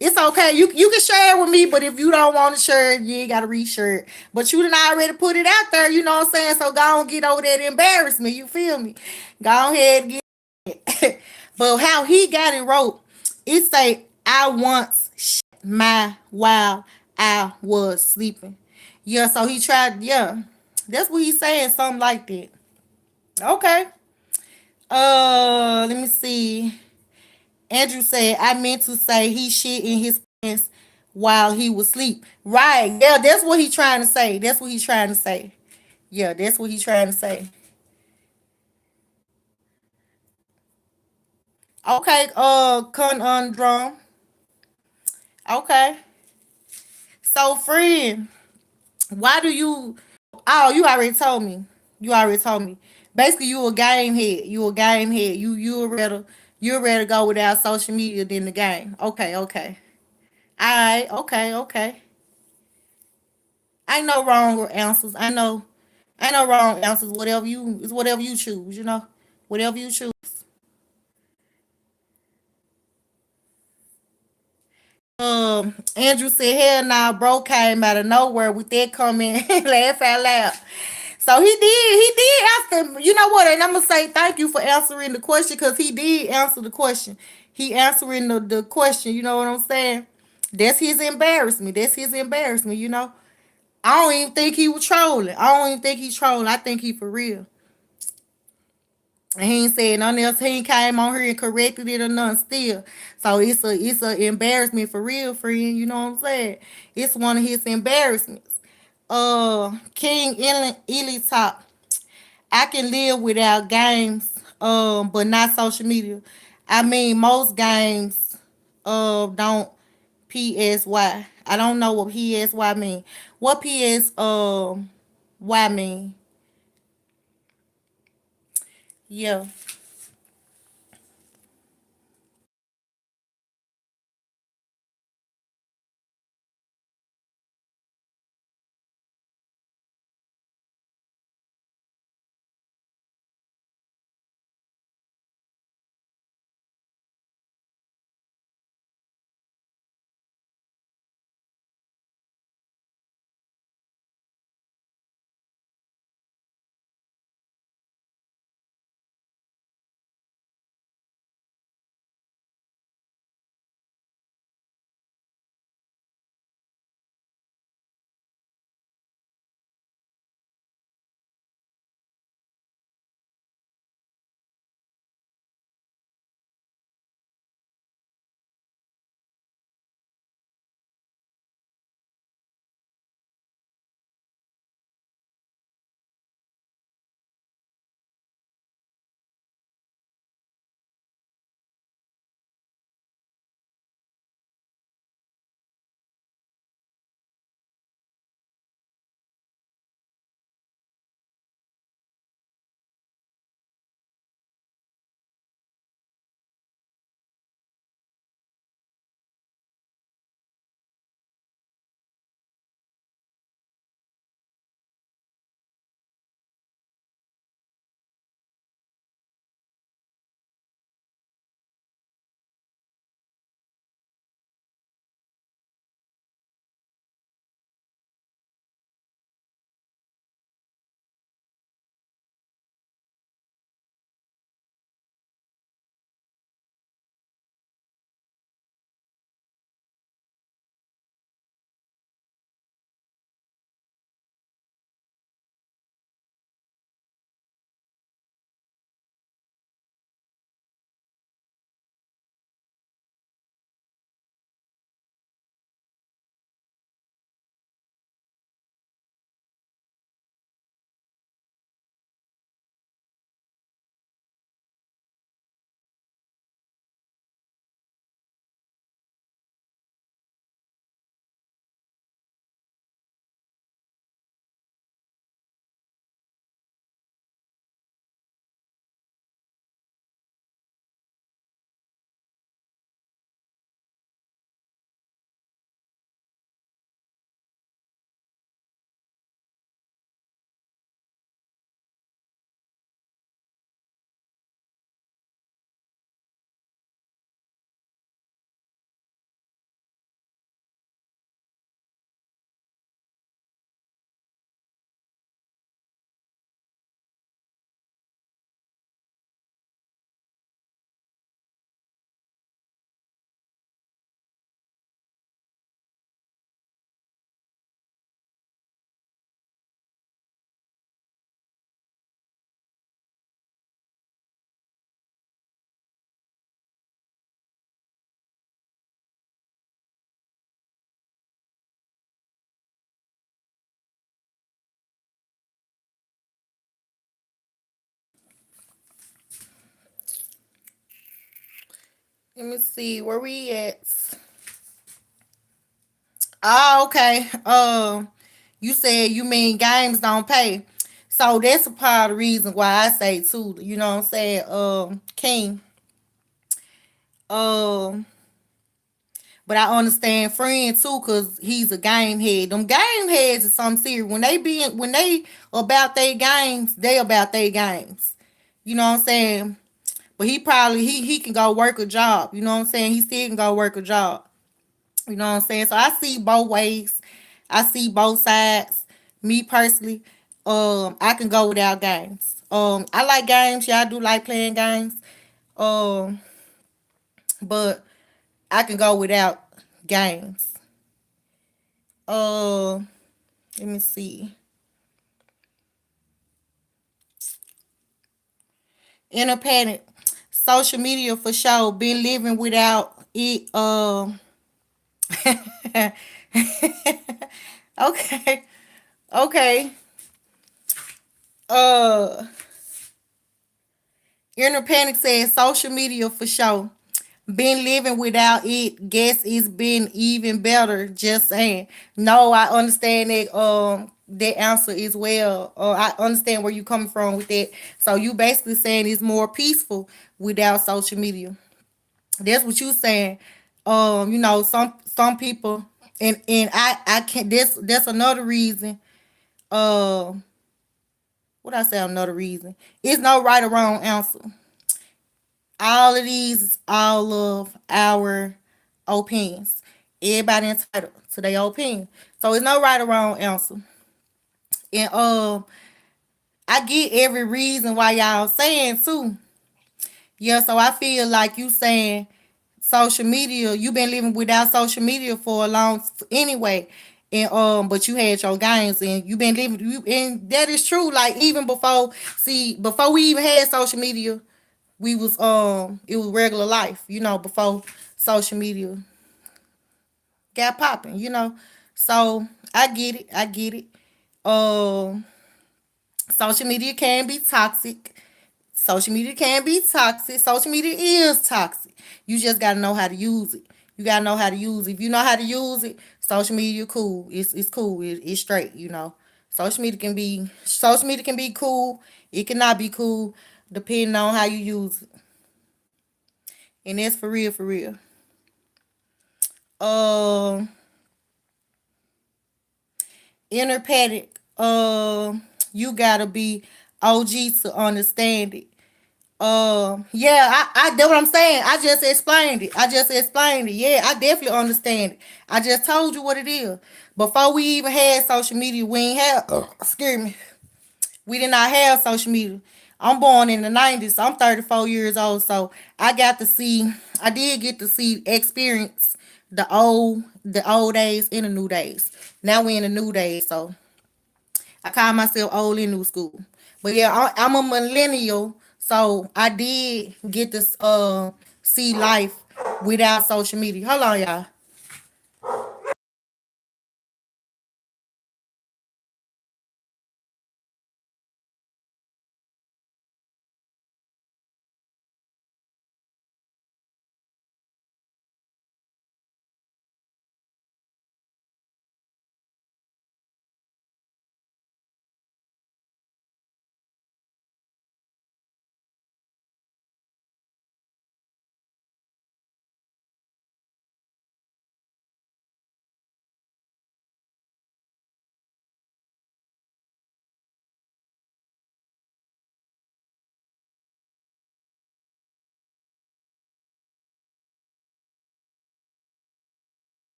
it's okay. You can share it with me, but if you don't want to share it, you ain't gotta reshare it. But you done already put it out there, you know what I'm saying? So go on get over that embarrassment, you feel me? Go ahead and get it. But how he got it wrote, it say I once my while I was sleeping. Yeah, so he tried, yeah. That's what he's saying, something like that. Okay. Let me see. Andrew said, I meant to say he shit in his pants while he was asleep. Right. Yeah, that's what he's trying to say. That's what he's trying to say. Yeah, that's what he's trying to say. Okay, con on drum. Okay. So friend. Why do you? Oh, you already told me. You already told me. Basically, you a game head. You a game head. You rather go without social media than the game. Okay, okay. All right. Okay, okay. I know wrong answers. I know wrong answers. Whatever you it's whatever you choose. Whatever you choose. Andrew said, "Hell nah, bro came out of nowhere with that comment, laugh out loud." So he did answer. You know what? And I'm gonna say thank you for answering the question because he did answer the question. He answering the question. You know what I'm saying? That's his embarrassment. That's his embarrassment. I don't even think he was trolling. I don't even think he's trolling. I think he for real. And he ain't said nothing else. He ain't came on here and corrected it or nothing still. So it's a embarrassment for real, friend. You know what I'm saying? It's one of his embarrassments. King Illy Top. I can live without games, but not social media. I mean, most games, don't PSY. I don't know what PSY mean. What Y mean? Yeah. Let me see where we at. Oh, okay. You said you mean games don't pay. So that's a part of the reason why I say too, you know what I'm saying, King. Um but I understand friend too, cause he's a game head. Them game heads is something serious. When they about their games, they about their games. You know what I'm saying? But he probably he can go work a job. You know what I'm saying? He still can go work a job. You know what I'm saying? So I see both ways. I see both sides. Me personally, I can go without games. I like games. Yeah, I do like playing games. Um, but I can go without games. Uh, Let me see. Inner panic. Social media for sure. Been living without it. Okay. Okay. Uh, Inner panic says social media for sure. Been living without it. Guess it's been even better. Just saying. No, I understand that answer as well. I understand where you coming from with that. So you basically saying it's more peaceful without social media. That's what you saying. Some people, and I can't. That's another reason. Uh, what I say? Another reason. It's no right or wrong answer. All of these is all of our opinions. Everybody entitled to their opinion. So it's no right or wrong answer. And I get every reason why y'all saying too. Yeah, so I feel like you saying social media, you been living without social media for a long anyway. And but you had your games and you been living you and that is true. Like even before we even had social media, we was it was regular life, before social media got popping, So I get it, I get it. Um Social media can be toxic. Social media can be toxic. Social media is toxic. You just gotta know how to use it. You gotta know how to use it. If you know how to use it, social media cool. It's cool. It's straight. Social media can be cool. It cannot be cool depending on how you use it. And that's for real, for real. Um, Inner panic. You gotta be OG to understand it. Yeah, I that's what I'm saying. I just explained it. Yeah, I definitely understand it. I just told you what it is. Before we even had social media, we ain't have. Excuse me. We did not have social media. I'm born in the 90s. I'm 34 years old, so I got to see. I did get to see experience the old days and the new days. Now we in the new days, so I call myself old and new school. But yeah, I'm a millennial, so I did get to see life without social media. Hold on, y'all.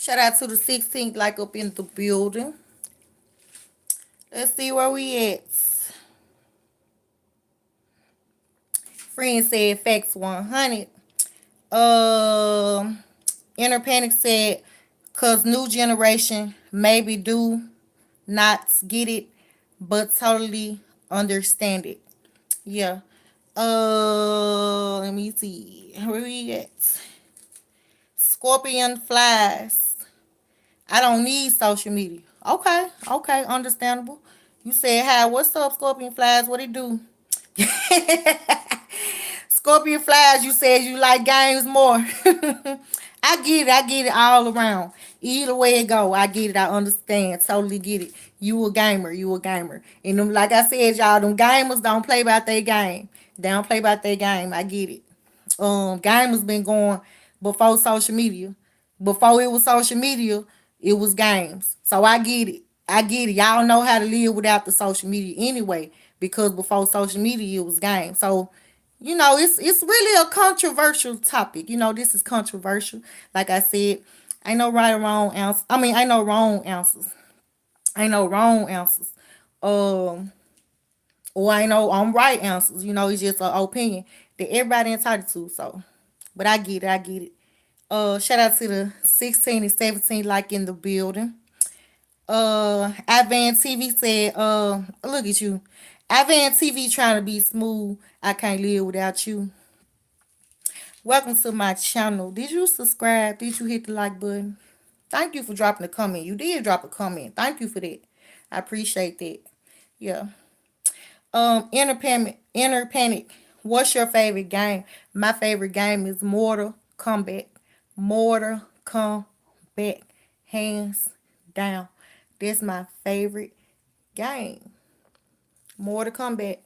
Shout out to the 16th like up in the building. Let's see where we at. Friend said facts 100. Um, Inner Panic said, cause new generation maybe do not get it, but totally understand it. Yeah. Let me see. Where we at? Scorpion flies. I don't need social media. Okay, okay, understandable. You said hi, what's up, Scorpion flies? What it do? Scorpion flies, you said you like games more. I get it all around. Either way it go, I get it, I understand, totally get it. You a gamer, you a gamer. And them, like I said, y'all, them gamers don't play about their game. They don't play about their game. I get it. Gamers been going before social media. Before it was social media, it was games. So I get it. I get it. Y'all know how to live without the social media anyway, because before social media it was games. So, it's really a controversial topic. This is controversial. Like I said, ain't no right or wrong answer. I mean, ain't no wrong answers. Ain't no wrong answers. Um, or ain't no right answers. It's just an opinion that everybody entitled to. So, but I get it. I get it. Shout out to the 16 and 17 like in the building. Ivan TV said, look at you. Ivan TV trying to be smooth. I can't live without you. Welcome to my channel. Did you subscribe? Did you hit the like button? Thank you for dropping a comment. You did drop a comment. Thank you for that. I appreciate that. Yeah. Inner panic. What's your favorite game? My favorite game is Mortal Kombat. Mortal Kombat. Hands down. That's my favorite game. Mortal Kombat.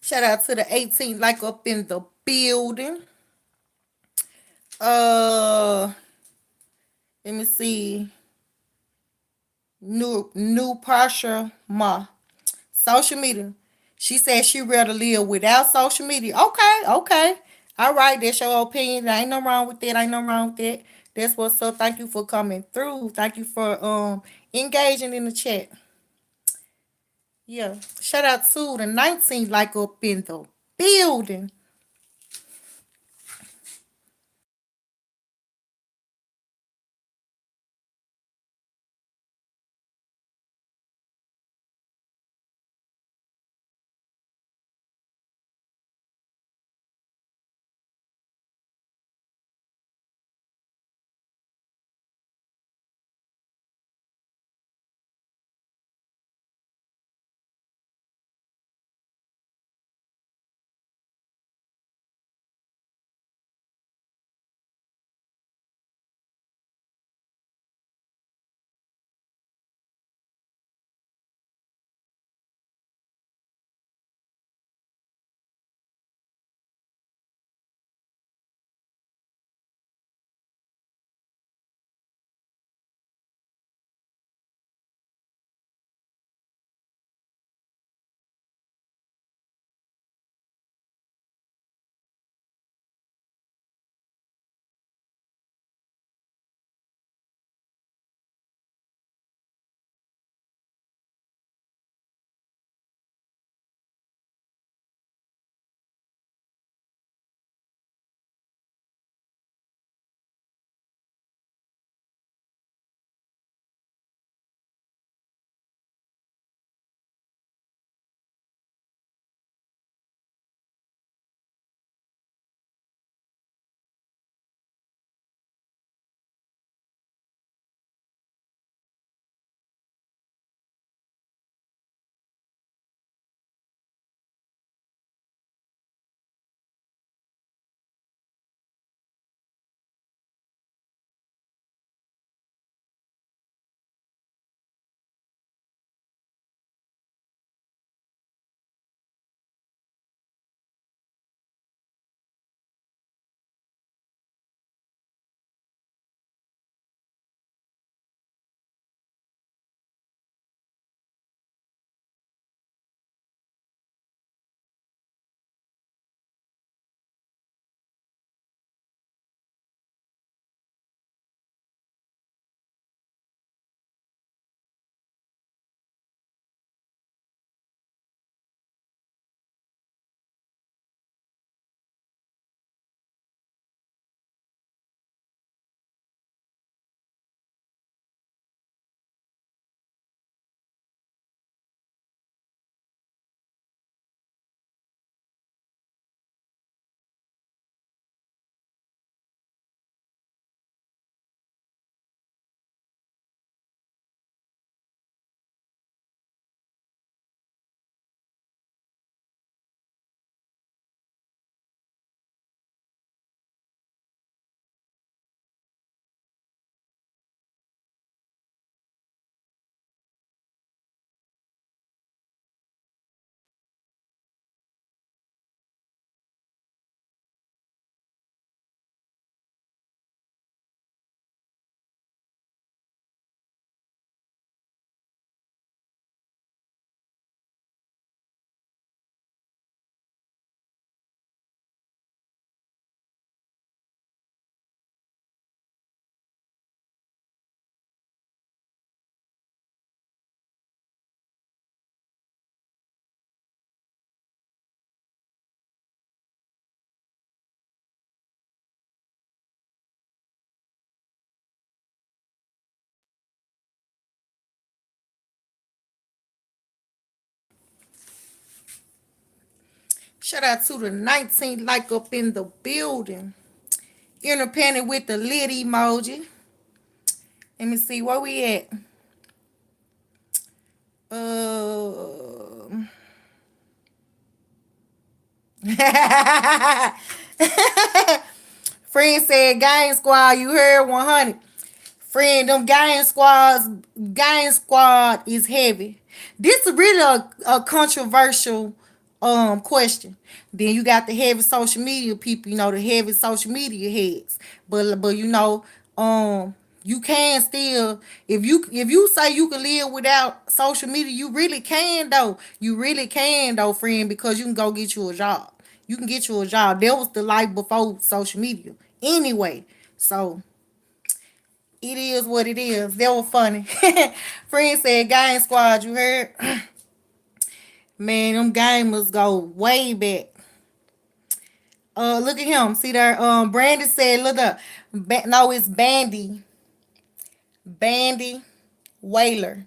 Shout out to the 18th like up in the building. Uh, Let me see. New partial ma. Social media. She said she rather live without social media. Okay, okay. All right, that's your opinion. Ain't no wrong with that. Ain't no wrong with that. That's what's up. Thank you for coming through. Thank you for engaging in the chat. Yeah. Shout out to the 19th like up in the building. Shout out to the 19th like up in the building. Independent with the lit emoji. Let me see where we at. Uh, Friend said, "Gang squad, you heard 100." Friend, them gang squad is heavy. This is really a controversial question. Then you got the heavy social media people, the heavy social media heads. But you can still, if you say you can live without social media, you really can though. You really can though, friend, because you can go get you a job. You can get you a job. That was the life before social media. Anyway, so it is what it is. That was funny. Friend said Gang Squad, you heard? Man, them gamers go way back. Look at him. See there? Brandon said, look up. No, it's Bandy. Bandy Whaler.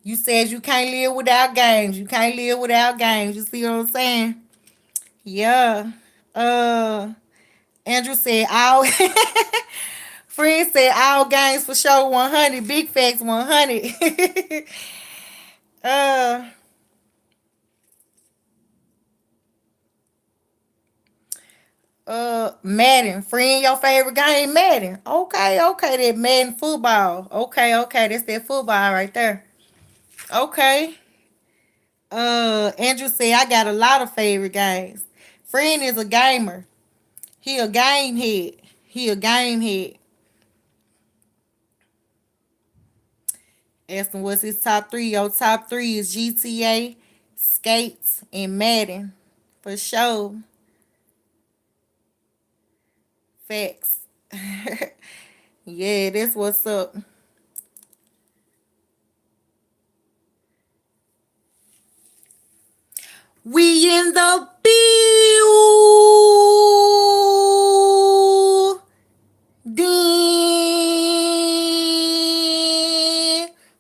You said you can't live without games. You can't live without games. You see what I'm saying? Yeah. Uh, Andrew said all. Friend said all games for sure 100. Big facts 100. uh, Madden. Friend, your favorite game, Madden. Okay, okay, that Madden football. Okay, okay, that's that football right there. Okay. Andrew said I got a lot of favorite games. Friend is a gamer. He a game head. He a game head. Asking what's his top three. Your top three is GTA, Skates, and Madden. For sure. Facts. Yeah, that's what's up. We in the building.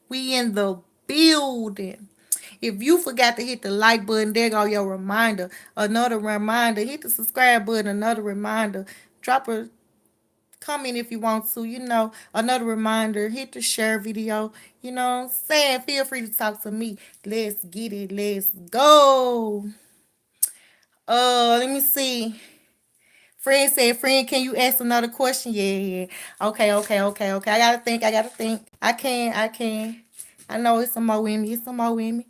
We in the building. If you forgot to hit the like button, there go your reminder. Another reminder. Hit the subscribe button. Another reminder. Drop a comment if you want to. Another reminder. Hit the share video. You know what I'm saying? Feel free to talk to me. Let's get it. Let's go. Let me see. Friend said, friend, can you ask another question? Yeah, yeah. Okay, okay, okay, okay. I gotta think. I gotta think. I can. I can. I know it's some more with me. It's some more with me.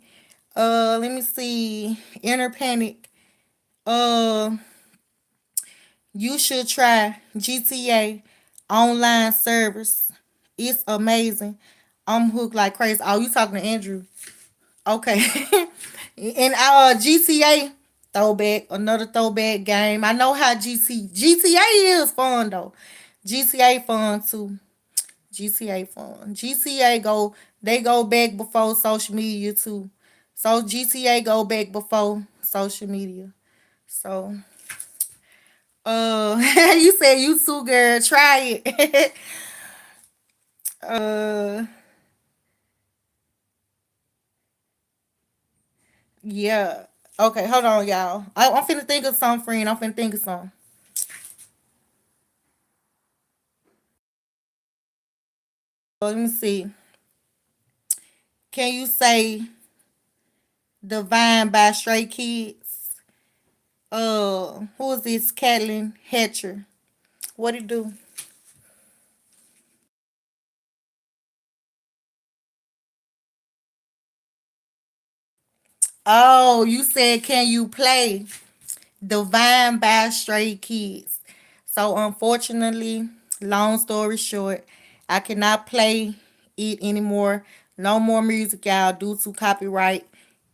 Let me see. Inner panic. Uh, you should try GTA online service. It's amazing. I'm hooked like crazy. Oh, you talking to Andrew? Okay. And GTA throwback, another throwback game. I know how GTA is fun though. GTA fun too. GTA fun. GTA go back before social media too. So GTA go back before social media. So you said you too, girl, try it. uh yeah. Okay, hold on, y'all. I'm finna think of something, friend. I'm finna think of something. Let me see. Can you say Divine by Stray Kids? Who is this? Catelyn Hatcher. What it do? Oh, you said can you play Divine by Stray Kids? So unfortunately, long story short, I cannot play it anymore. No more music, y'all, due to copyright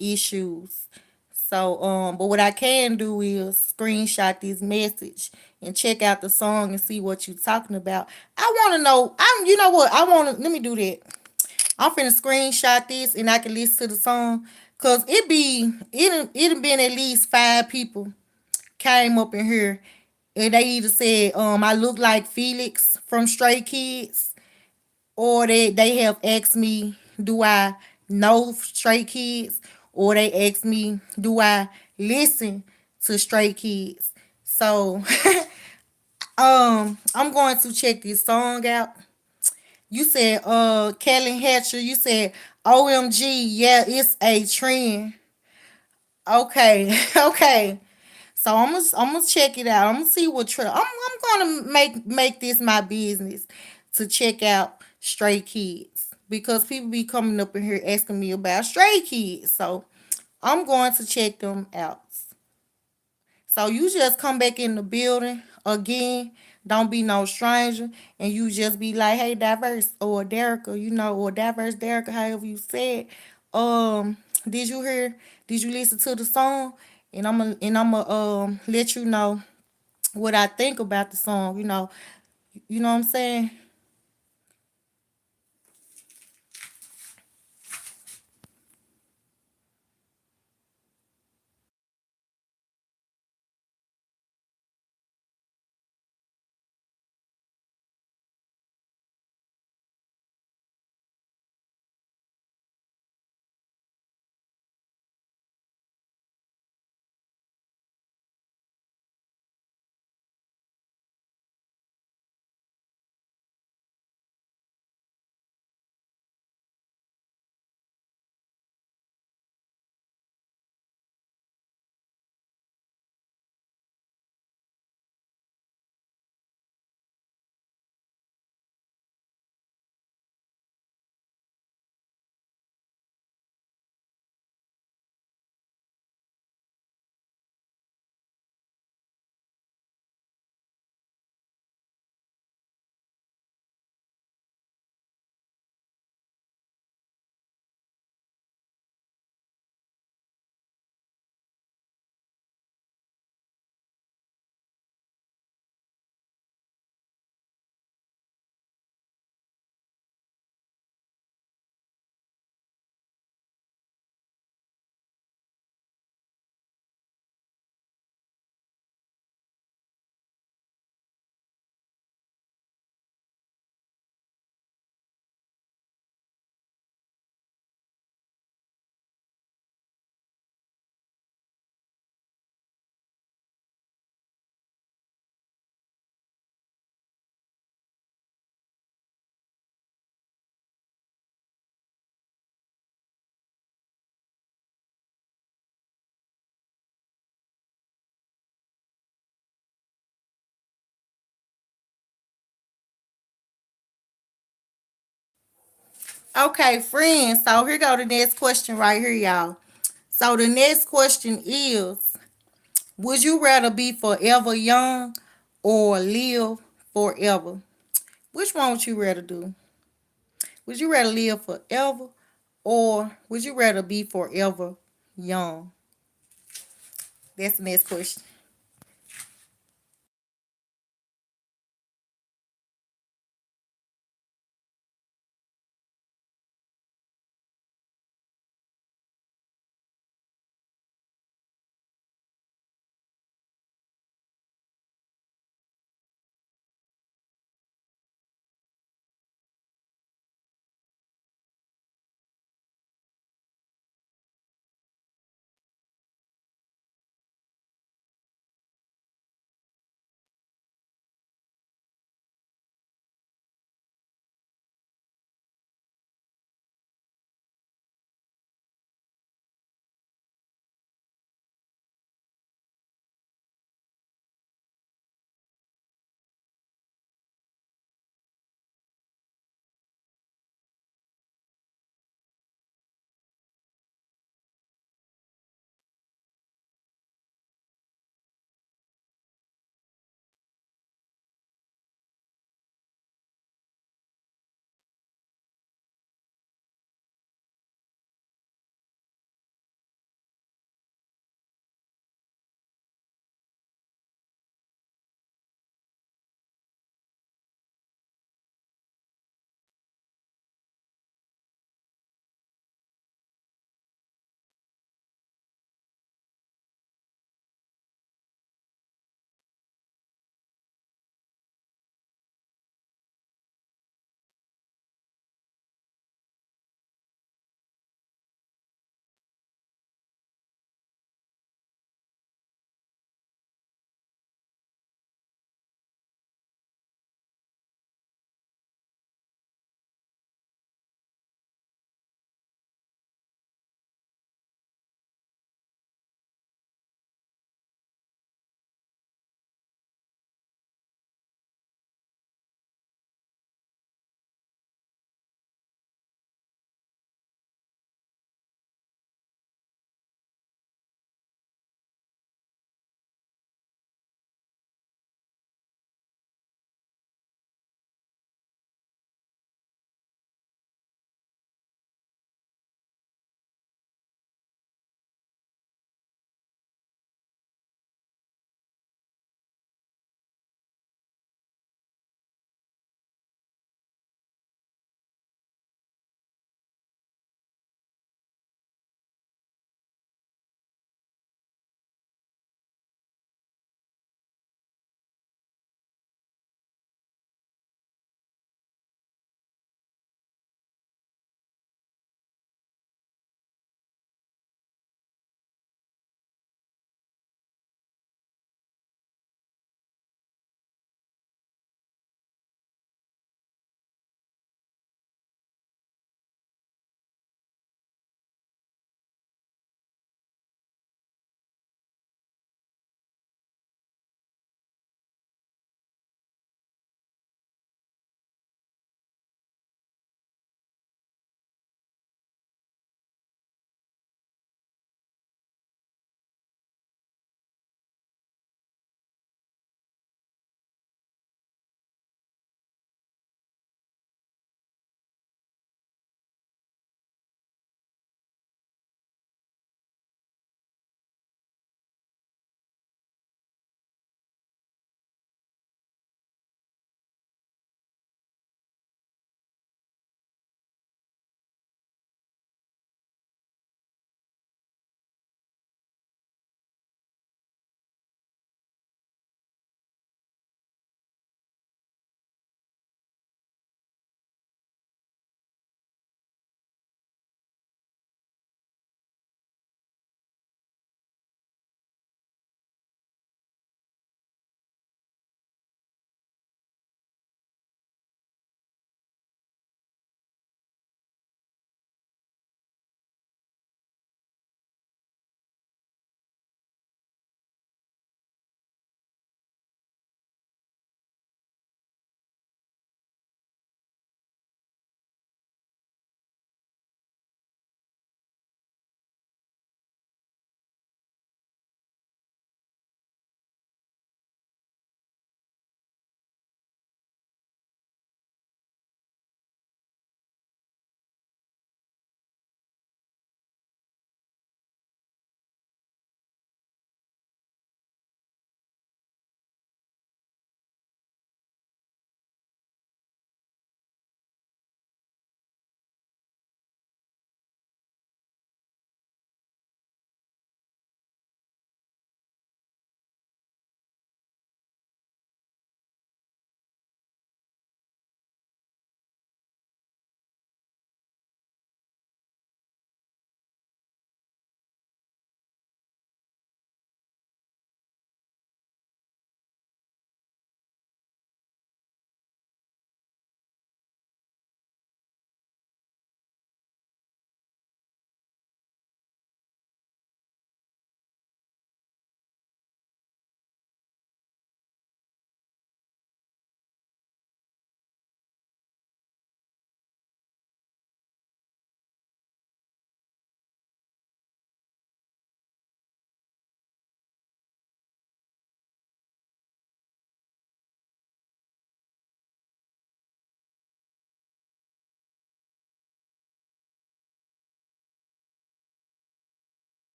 issues. So, but what I can do is screenshot this message and check out the song and see what you're talking about. I want to know. You know what? I want to. Let me do that. I'm finna screenshot this and I can listen to the song, cause it been at least 5 people came up in here and they either said I look like Felix from Stray Kids, or they have asked me, do I know Stray Kids, or they asked me, do I listen to Stray Kids. So I'm going to check this song out. You said Kelly Hatcher, you said OMG, yeah, it's a trend. Okay, okay. So I'm gonna check it out. I'm gonna see what I'm gonna make this my business to check out Stray Kids, because people be coming up in here asking me about Stray Kids. So I'm going to check them out. So you just come back in the building again. Don't be no stranger, and you just be like, "Hey, diverse or Derica, or diverse Derica, however you said. Did you hear? Did you listen to the song? And I'm gonna let you know what I think about the song. You know what I'm saying? Okay, friends. So here go the next question right here, y'all. So the next question is: would you rather be forever young or live forever? Which one would you rather do? Would you rather live forever or would you rather be forever young? That's the next question.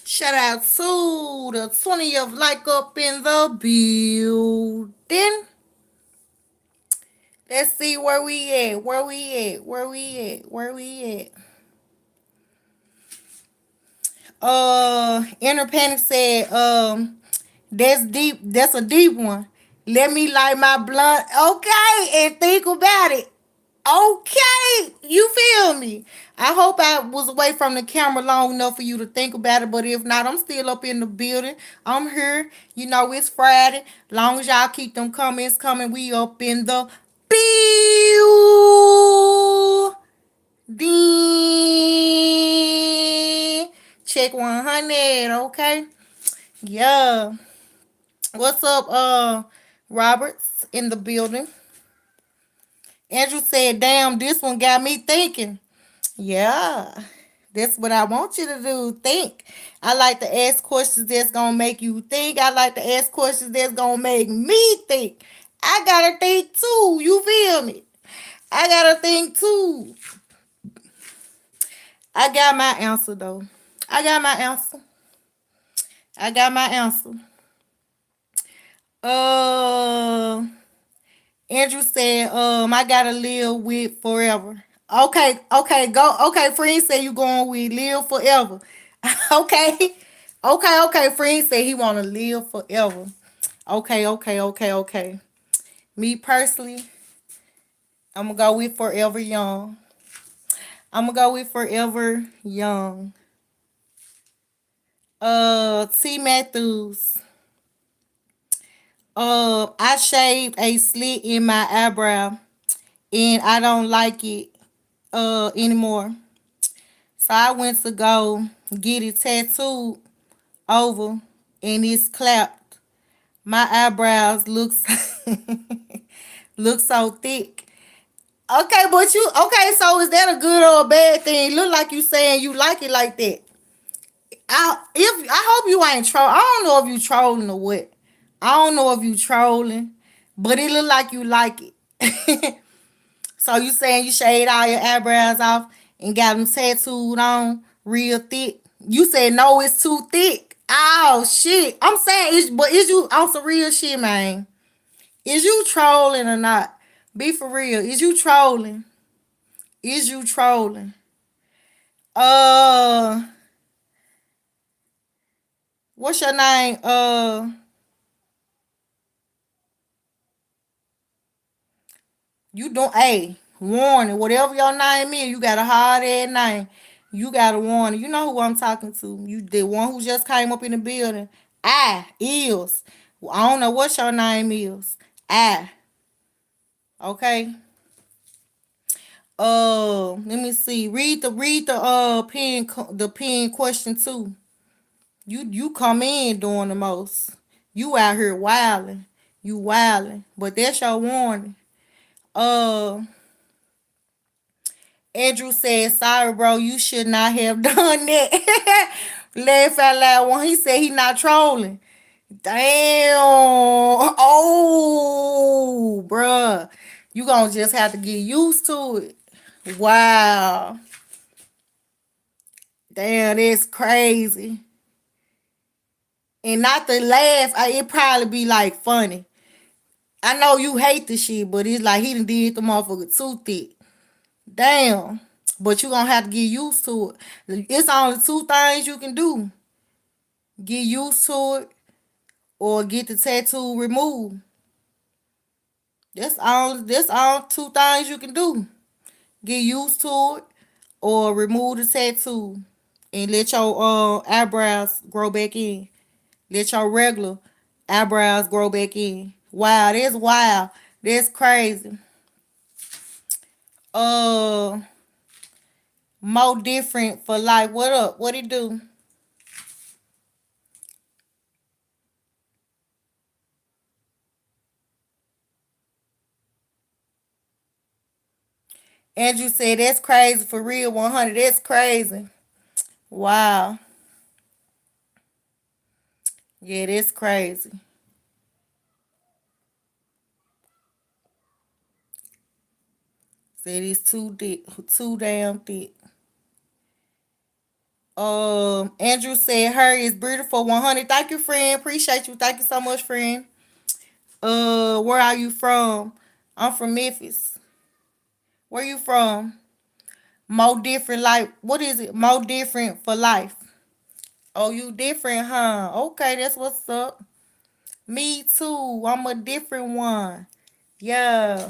Shout out to the 20th like up in the building. Let's see where we at. Where we at? Where we at? Where we at? Inner Panic said, that's deep. That's a deep one. Let me light my blunt. Okay, and think about it. Okay, you feel me? I hope I was away from the camera long enough for you to think about it, but if not, I'm still up in the building. I'm here. You know, it's Friday. Long as y'all keep them comments coming, we up in the building. Check 100, okay? Yeah. What's up, Roberts in the building? Andrew said, damn, this one got me thinking. Yeah, that's what I want you to do. Think. I like to ask questions that's gonna make you think. I like to ask questions that's gonna make me think. I gotta think too. You feel me? I gotta think too. I got my answer though. I got my answer. I got my answer. Uh, Andrew said, I gotta live with forever. Okay, okay, go. Okay, friend said you going with live forever. Okay, okay. Friend said he wanna live forever. Okay. Me personally, I'm gonna go with forever young. I'm gonna go with forever young. T Matthews. I shaved a slit in my eyebrow, and I don't like it anymore. So I went to go get it tattooed over, and it's clapped. My eyebrows looks look so thick. Okay, but you okay? So is that a good or a bad thing? Look like you saying you like it like that. I hope you ain't troll. I don't know if you trolling or what. I don't know if you trolling, but it look like you like it. So you saying you shade all your eyebrows off and got them tattooed on real thick? You said no, it's too thick. Oh shit! I'm saying, but is you on some real shit, man? Is you trolling or not? Be for real. Is you trolling? Is you trolling? Uh, what's your name? You don't. Hey, warning. Whatever your name is, you got a hard ass name. You got a warning. You know who I'm talking to. You the one who just came up in the building. I is. I don't know what your name is. I. Okay. Let me see. Read the pen question too. You come in doing the most. You out here wilding. You wilding. But that's your warning. Uh Andrew said, sorry, bro, you should not have done that. Laugh out loud when he said he not trolling. Damn. Oh, bruh. You gonna just have to get used to it. Wow. Damn, that's crazy. And not to laugh, it probably be like funny. I know you hate the shit, but it's like he done did the motherfucker too thick. Damn. But you gonna have to get used to it. It's only two things you can do. Get used to it or get the tattoo removed. That's all two things you can do. Get used to it or remove the tattoo and let your eyebrows grow back in. Let your regular eyebrows grow back in. Wow, that's wild. That's crazy. Uh More different for life. What up? What it do? Andrew said that's crazy for real 100. That's crazy. Wow. Yeah, that's crazy. Said it's too thick, too damn thick. Andrew said her is beautiful 100. Thank you, friend. Appreciate you. Thank you so much, friend. Where are you from? I'm from Memphis. Where you from? More different life. What is it? More different for life. Oh, you different, huh? Okay, that's what's up. Me too. I'm a different one. Yeah.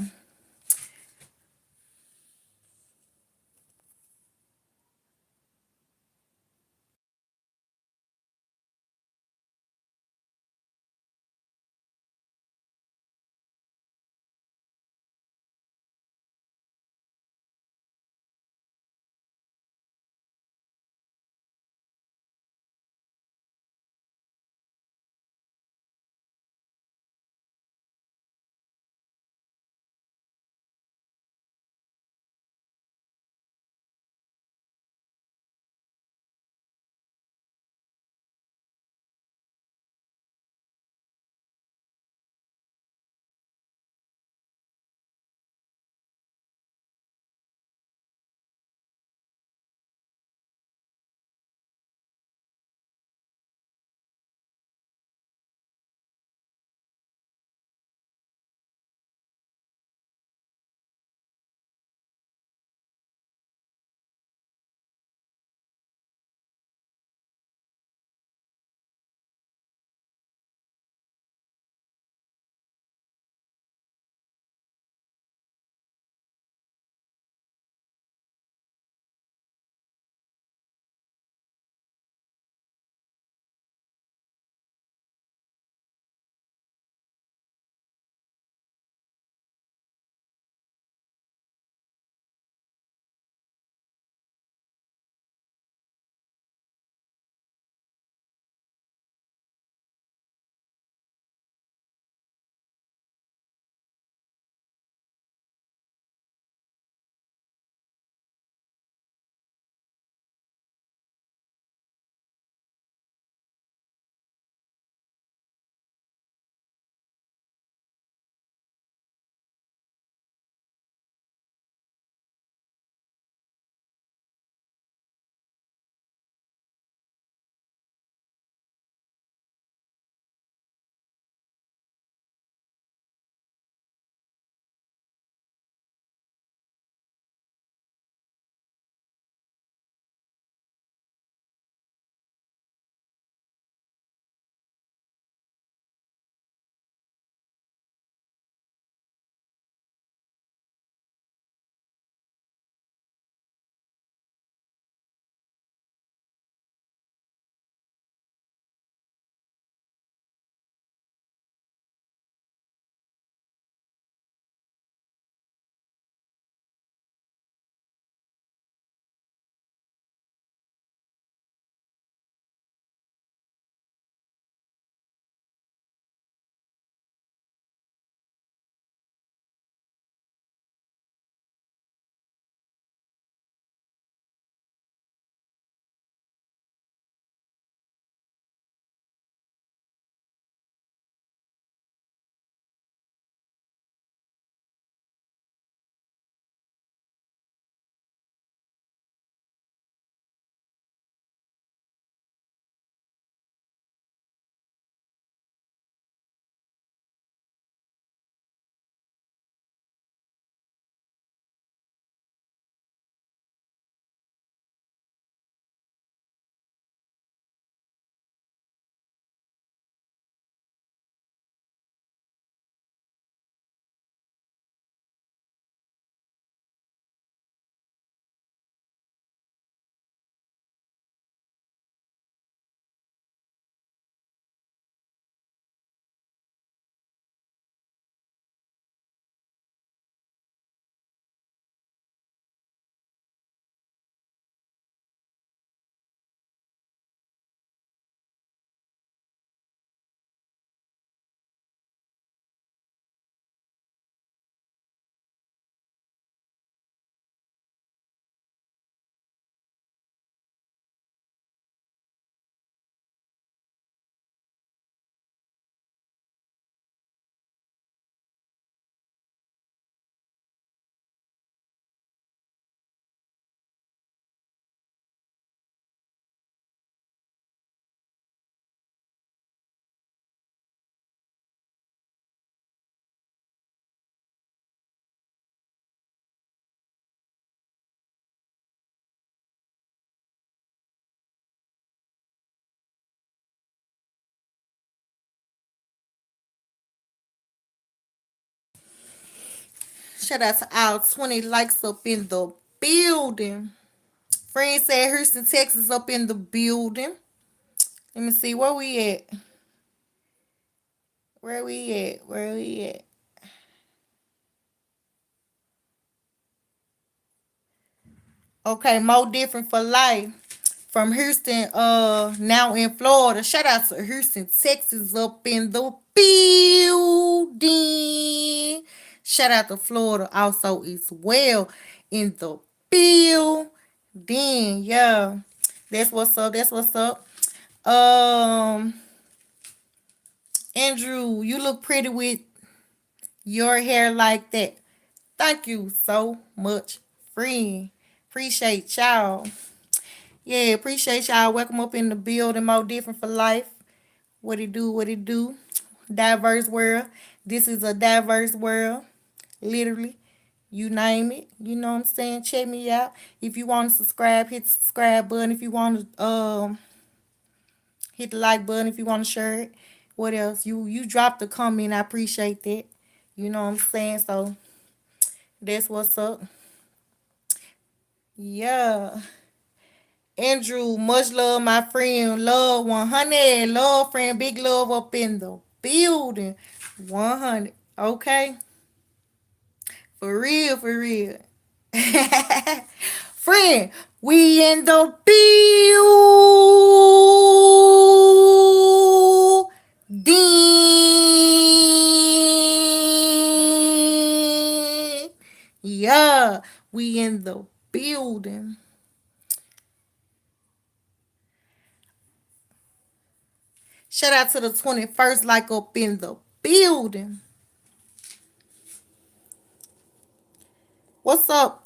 Shout out to all 20 likes up in the building. Friend said Houston, Texas up in the building. Let me see where we at. Where we at? Where we at? Okay, more different for life. From Houston, now in Florida. Shout out to Houston, Texas up in the building. Shout out to Florida also as well in the building. Yeah. That's what's up. That's what's up. Um Andrew, you look pretty with your hair like that. Thank you so much, friend. Appreciate y'all. Yeah, appreciate y'all. Welcome up in the building. More different for life. What it do? What it do? Diverse world. This is a diverse world. Literally. You name it. You know what I'm saying? Check me out. If you want to subscribe, hit the subscribe button. If you want to hit the like button if you want to share it. What else? You dropped a comment. I appreciate that. You know what I'm saying? So that's what's up. Yeah. Andrew, much love, my friend. Love 100. Love, friend. Big love up in the building. 100. Okay? For real, for real. Friend, we in the building. Yeah, we in the building. Shout out to the 21st like up in the building. What's up?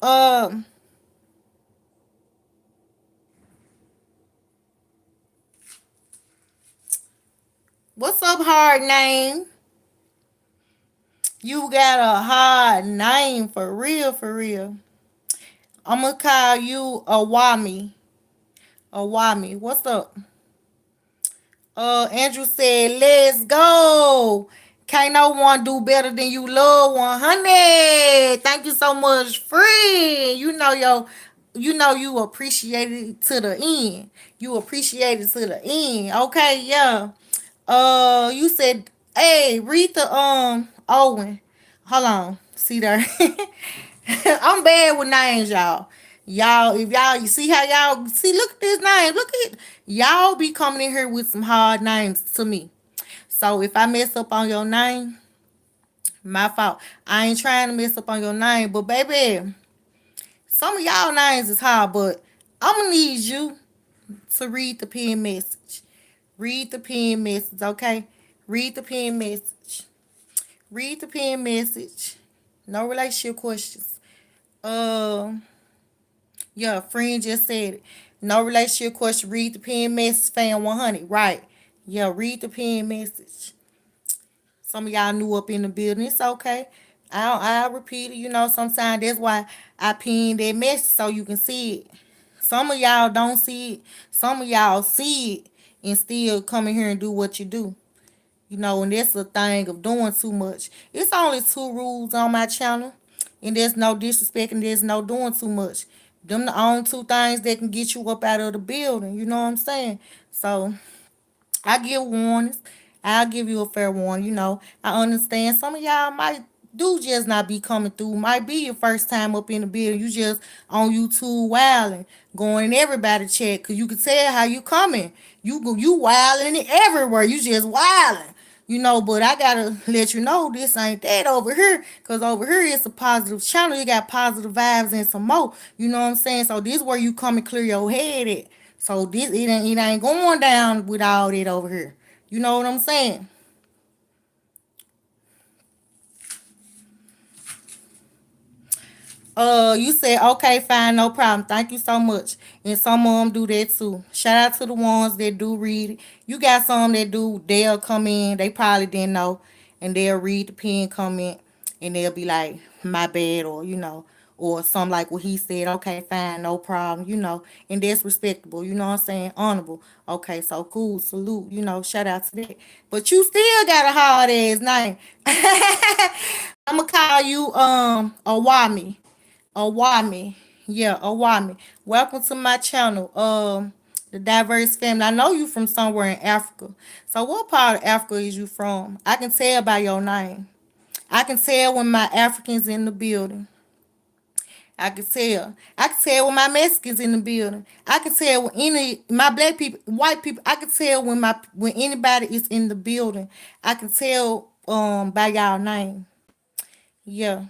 What's up, hard name? You got a hard name for real, for real. I'ma call you Awami. Awami. What's up? Andrew said, let's go. Can't no one do better than you love 100. Thank you so much, friend. You know you appreciate it to the end. You appreciate it to the end. Okay, yeah. You said, hey, read the Owen. Hold on. See there. I'm bad with names, y'all. Y'all, if y'all, you see how y'all see, look at this name. Look at y'all be coming in here with some hard names to me. So if I mess up on your name, my fault. I ain't trying to mess up on your name, but baby, some of y'all names is hard, but I'm gonna need you to read the pen message. Read the pen message, okay? Read the pen message. Read the pen message. No relationship questions. Um, yeah, friend just said it. No relationship question. Read the pen message, fan 100. Right. Yeah, read the pen message. Some of y'all new up in the building. It's okay. I'll repeat it. You know, sometimes that's why I pin that message so you can see it. Some of y'all don't see it. Some of y'all see it and still come in here and do what you do. You know, and that's the thing of doing too much. It's only two rules on my channel, and there's no disrespect and there's no doing too much. Them the only two things that can get you up out of the building. You know what I'm saying? So I give warnings. I'll give you a fair warning. You know, I understand some of y'all might do just not be coming through. Might be your first time up in the building. You just on YouTube wilding, going in everybody chat because you can tell how you coming. You wilding everywhere. You just wilding. You know, but I gotta let you know this ain't that over here. Cause over here it's a positive channel. You got positive vibes and some more. You know what I'm saying? So this where you come and clear your head at. So this it ain't going down with all that over here. You know what I'm saying? You said okay, fine, no problem. Thank you so much. And some of them do that too. Shout out to the ones that do read it. You got some that do. They'll come in. They probably didn't know, and they'll read the pin comment, and they'll be like, "My bad," or or something like what he said. Okay, fine, no problem. And that's respectable. You know what I'm saying? Honorable. Okay, so cool. Salute. Shout out to that. But you still got a hard ass name. I'ma call you Awami. Awami. Yeah, Awami. Welcome to my channel. The Diverse Family. I know you from somewhere in Africa. So what part of Africa is you from? I can tell by your name. I can tell when my Africans in the building. I can tell. I can tell when my Mexicans in the building. I can tell when any my black people, white people. I can tell when anybody is in the building. I can tell by y'all name. Yeah.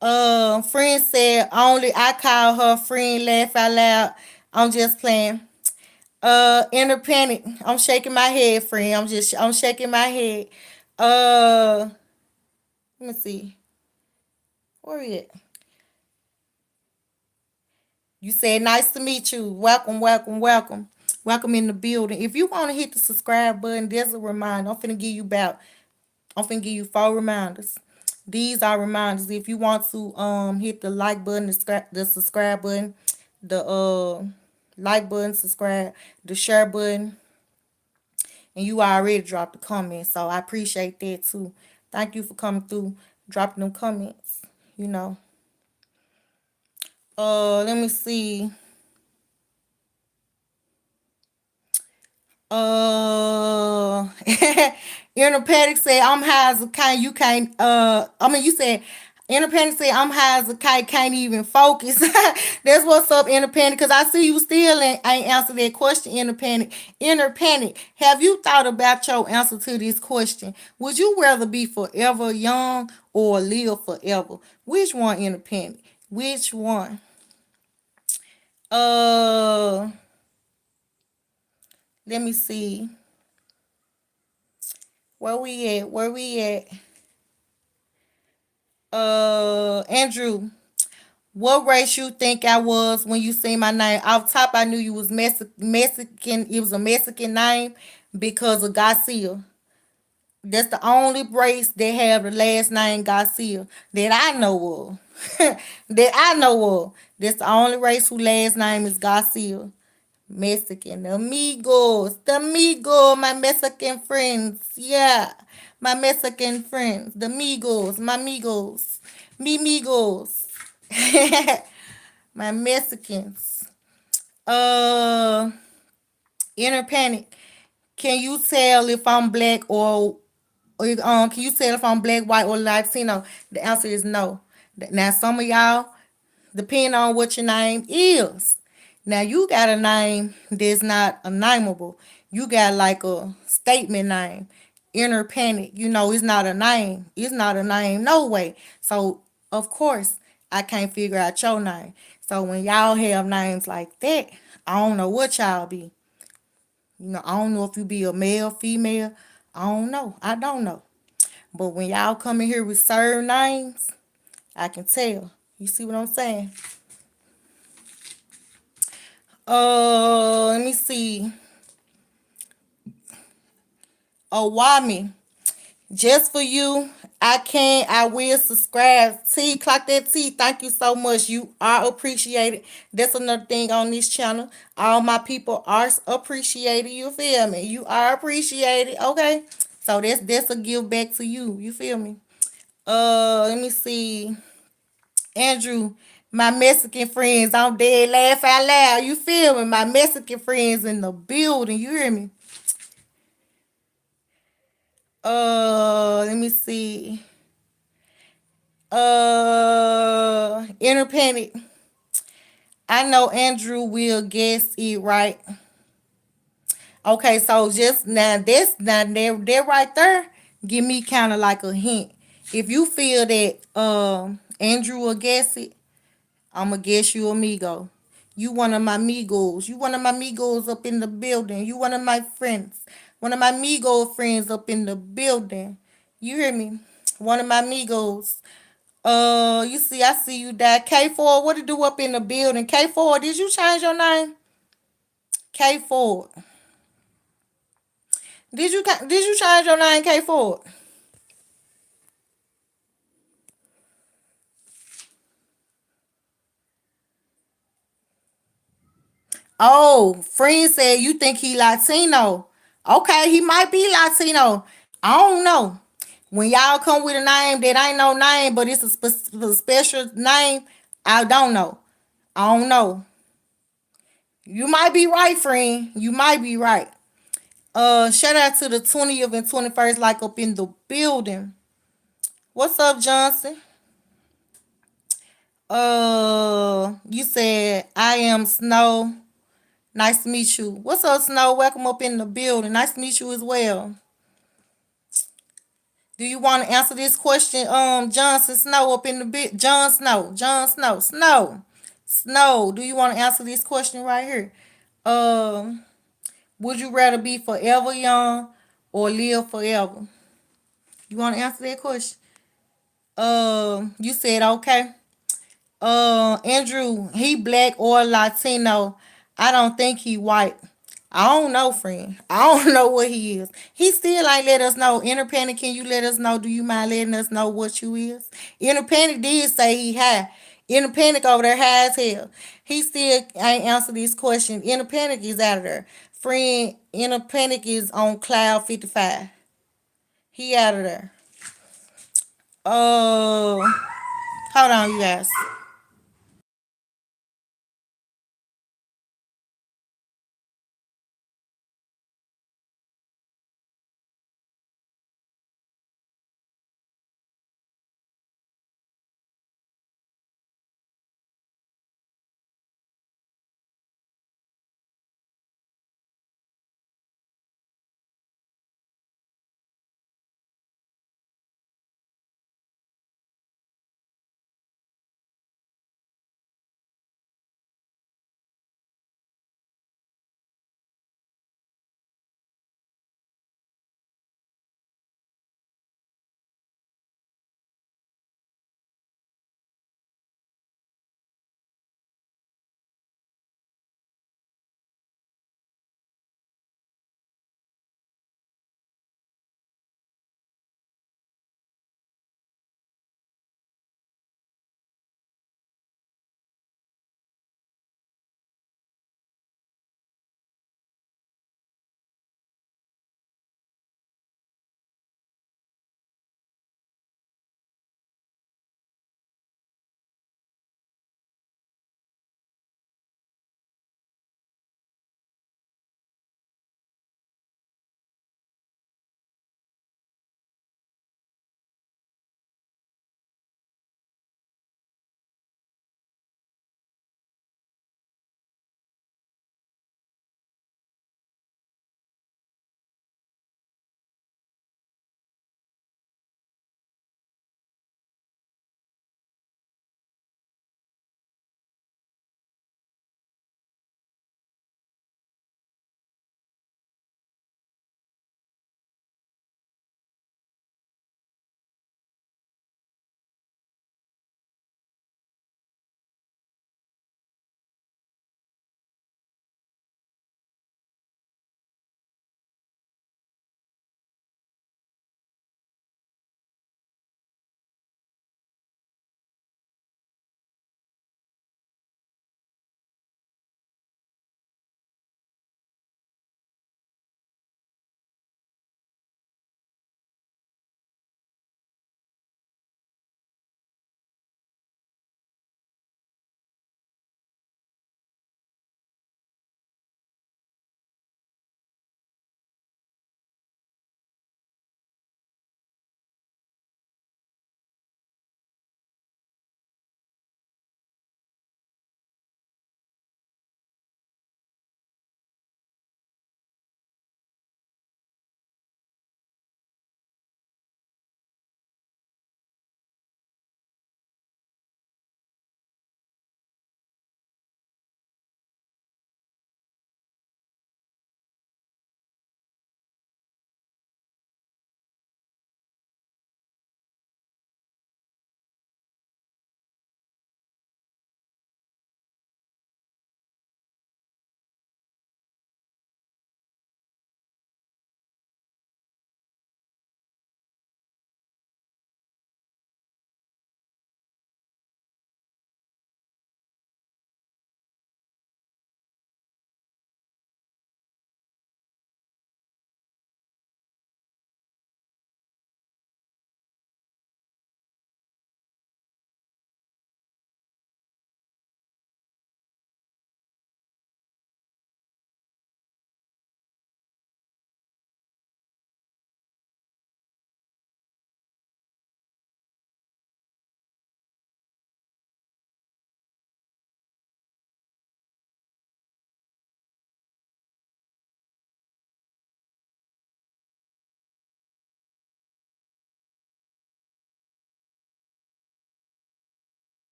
Friend said only I call her friend. Laugh out loud. I'm just playing. Independent. I'm shaking my head, friend. I'm shaking my head. Let me see. Where we at? You said nice to meet you. Welcome, welcome, welcome. Welcome in the building. If you want to hit the subscribe button, there's a reminder. I'm finna give you 4 reminders. These are reminders. If you want to hit the like button, the subscribe button, the like button, subscribe, the share button, and you already dropped a comment. So I appreciate that too. Thank you for coming through, dropping them comments. You know. Let me see. Uh, Independent said I'm high as a kite. You can't. I mean, you said Independent said I'm high as a kite. Can't even focus. That's what's up, Independent. Cause I see you still ain't answer that question, Independent. Independent. Have you thought about your answer to this question? Would you rather be forever young or live forever? Which one, Independent? Which one? Uh, Let me see. Where we at? Where we at? Andrew, what race you think I was when you seen my name? Off top, I knew you was Mexican. It was a Mexican name because of Garcia. That's the only race that have the last name Garcia that I know of. That I know of. That's the only race whose last name is Garcia. Mexican amigos, the amigo, my Mexican friends, yeah, my Mexican friends, the amigos, my amigos, mi amigos, my Mexicans. Uh, Inner panic. Can you tell if I'm black or can you tell if I'm black, white, or Latino? The answer is no. Now some of y'all, depending on what your name is. Now you got a name that's not a nameable. You got like a statement name. Inner panic. It's not a name. It's not a name, no way. So of course I can't figure out your name. So when y'all have names like that, I don't know what y'all be. I don't know if you be a male, female. I don't know. I don't know. But when y'all come in here with certain names, I can tell. You see what I'm saying? Let me see. Why just for you, I will subscribe. T, clock that T. Thank you so much. You are appreciated. That's another thing on this channel. All my people are appreciated. You feel me? You are appreciated. Okay. So that's a give back to you. You feel me? Let me see. Andrew, my Mexican friends, I'm dead. Laugh out loud. You feel me? My Mexican friends in the building. You hear me? Let me see. Independent. I know Andrew will guess it right. Okay, so just now this now there right there give me kind of like a hint. If you feel that Andrew will guess it, I'ma guess you amigo. You one of my amigos. You one of my amigos up in the building. You one of my friends. One of my amigo friends up in the building. You hear me? One of my amigos. You see, I see you that K4. What to do up in the building? K4, did you change your name? K4. Did you change your name, K4? Oh, friend said you think he Latino. Okay, he might be Latino. I don't know. When y'all come with a name that ain't no name, but it's a special name, I don't know. I don't know. You might be right, friend. You might be right. Shout out to the 20th and 21st, like up in the building. What's up, Johnson? You said I am Snow. Nice to meet you. What's up, Snow? Welcome up in the building. Nice to meet you as well. Do you want to answer this question? Johnson Snow up in the bit. John Snow. John Snow. Snow. Snow. Do you want to answer this question right here? Um, would you rather be forever young or live forever? You want to answer that question? You said okay. Andrew, he black or Latino. I don't think he white. I don't know, friend. I don't know what he is. He still ain't let us know. Inner Panic, can you let us know? Do you mind letting us know what you is? Inner Panic did say he high. Inner Panic over there high as hell. He still ain't answered this question. Inner Panic is out of there. Friend, Inner Panic is on cloud 55. He out of there. Hold on, you guys.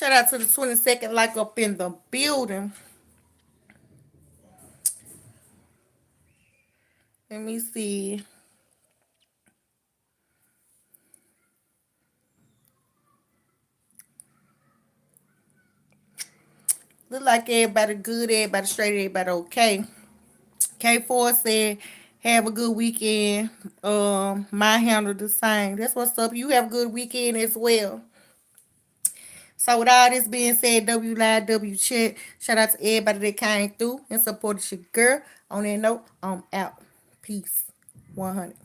Shout out to the 22nd like up in the building. Let me see. Look like everybody good, everybody straight, everybody okay. K4 said, have a good weekend. My handle the same. That's what's up. You have a good weekend as well. So with all this being said, W Live, W Chat, shout out to everybody that came through and supported your girl. On that note, I'm out. Peace. 100.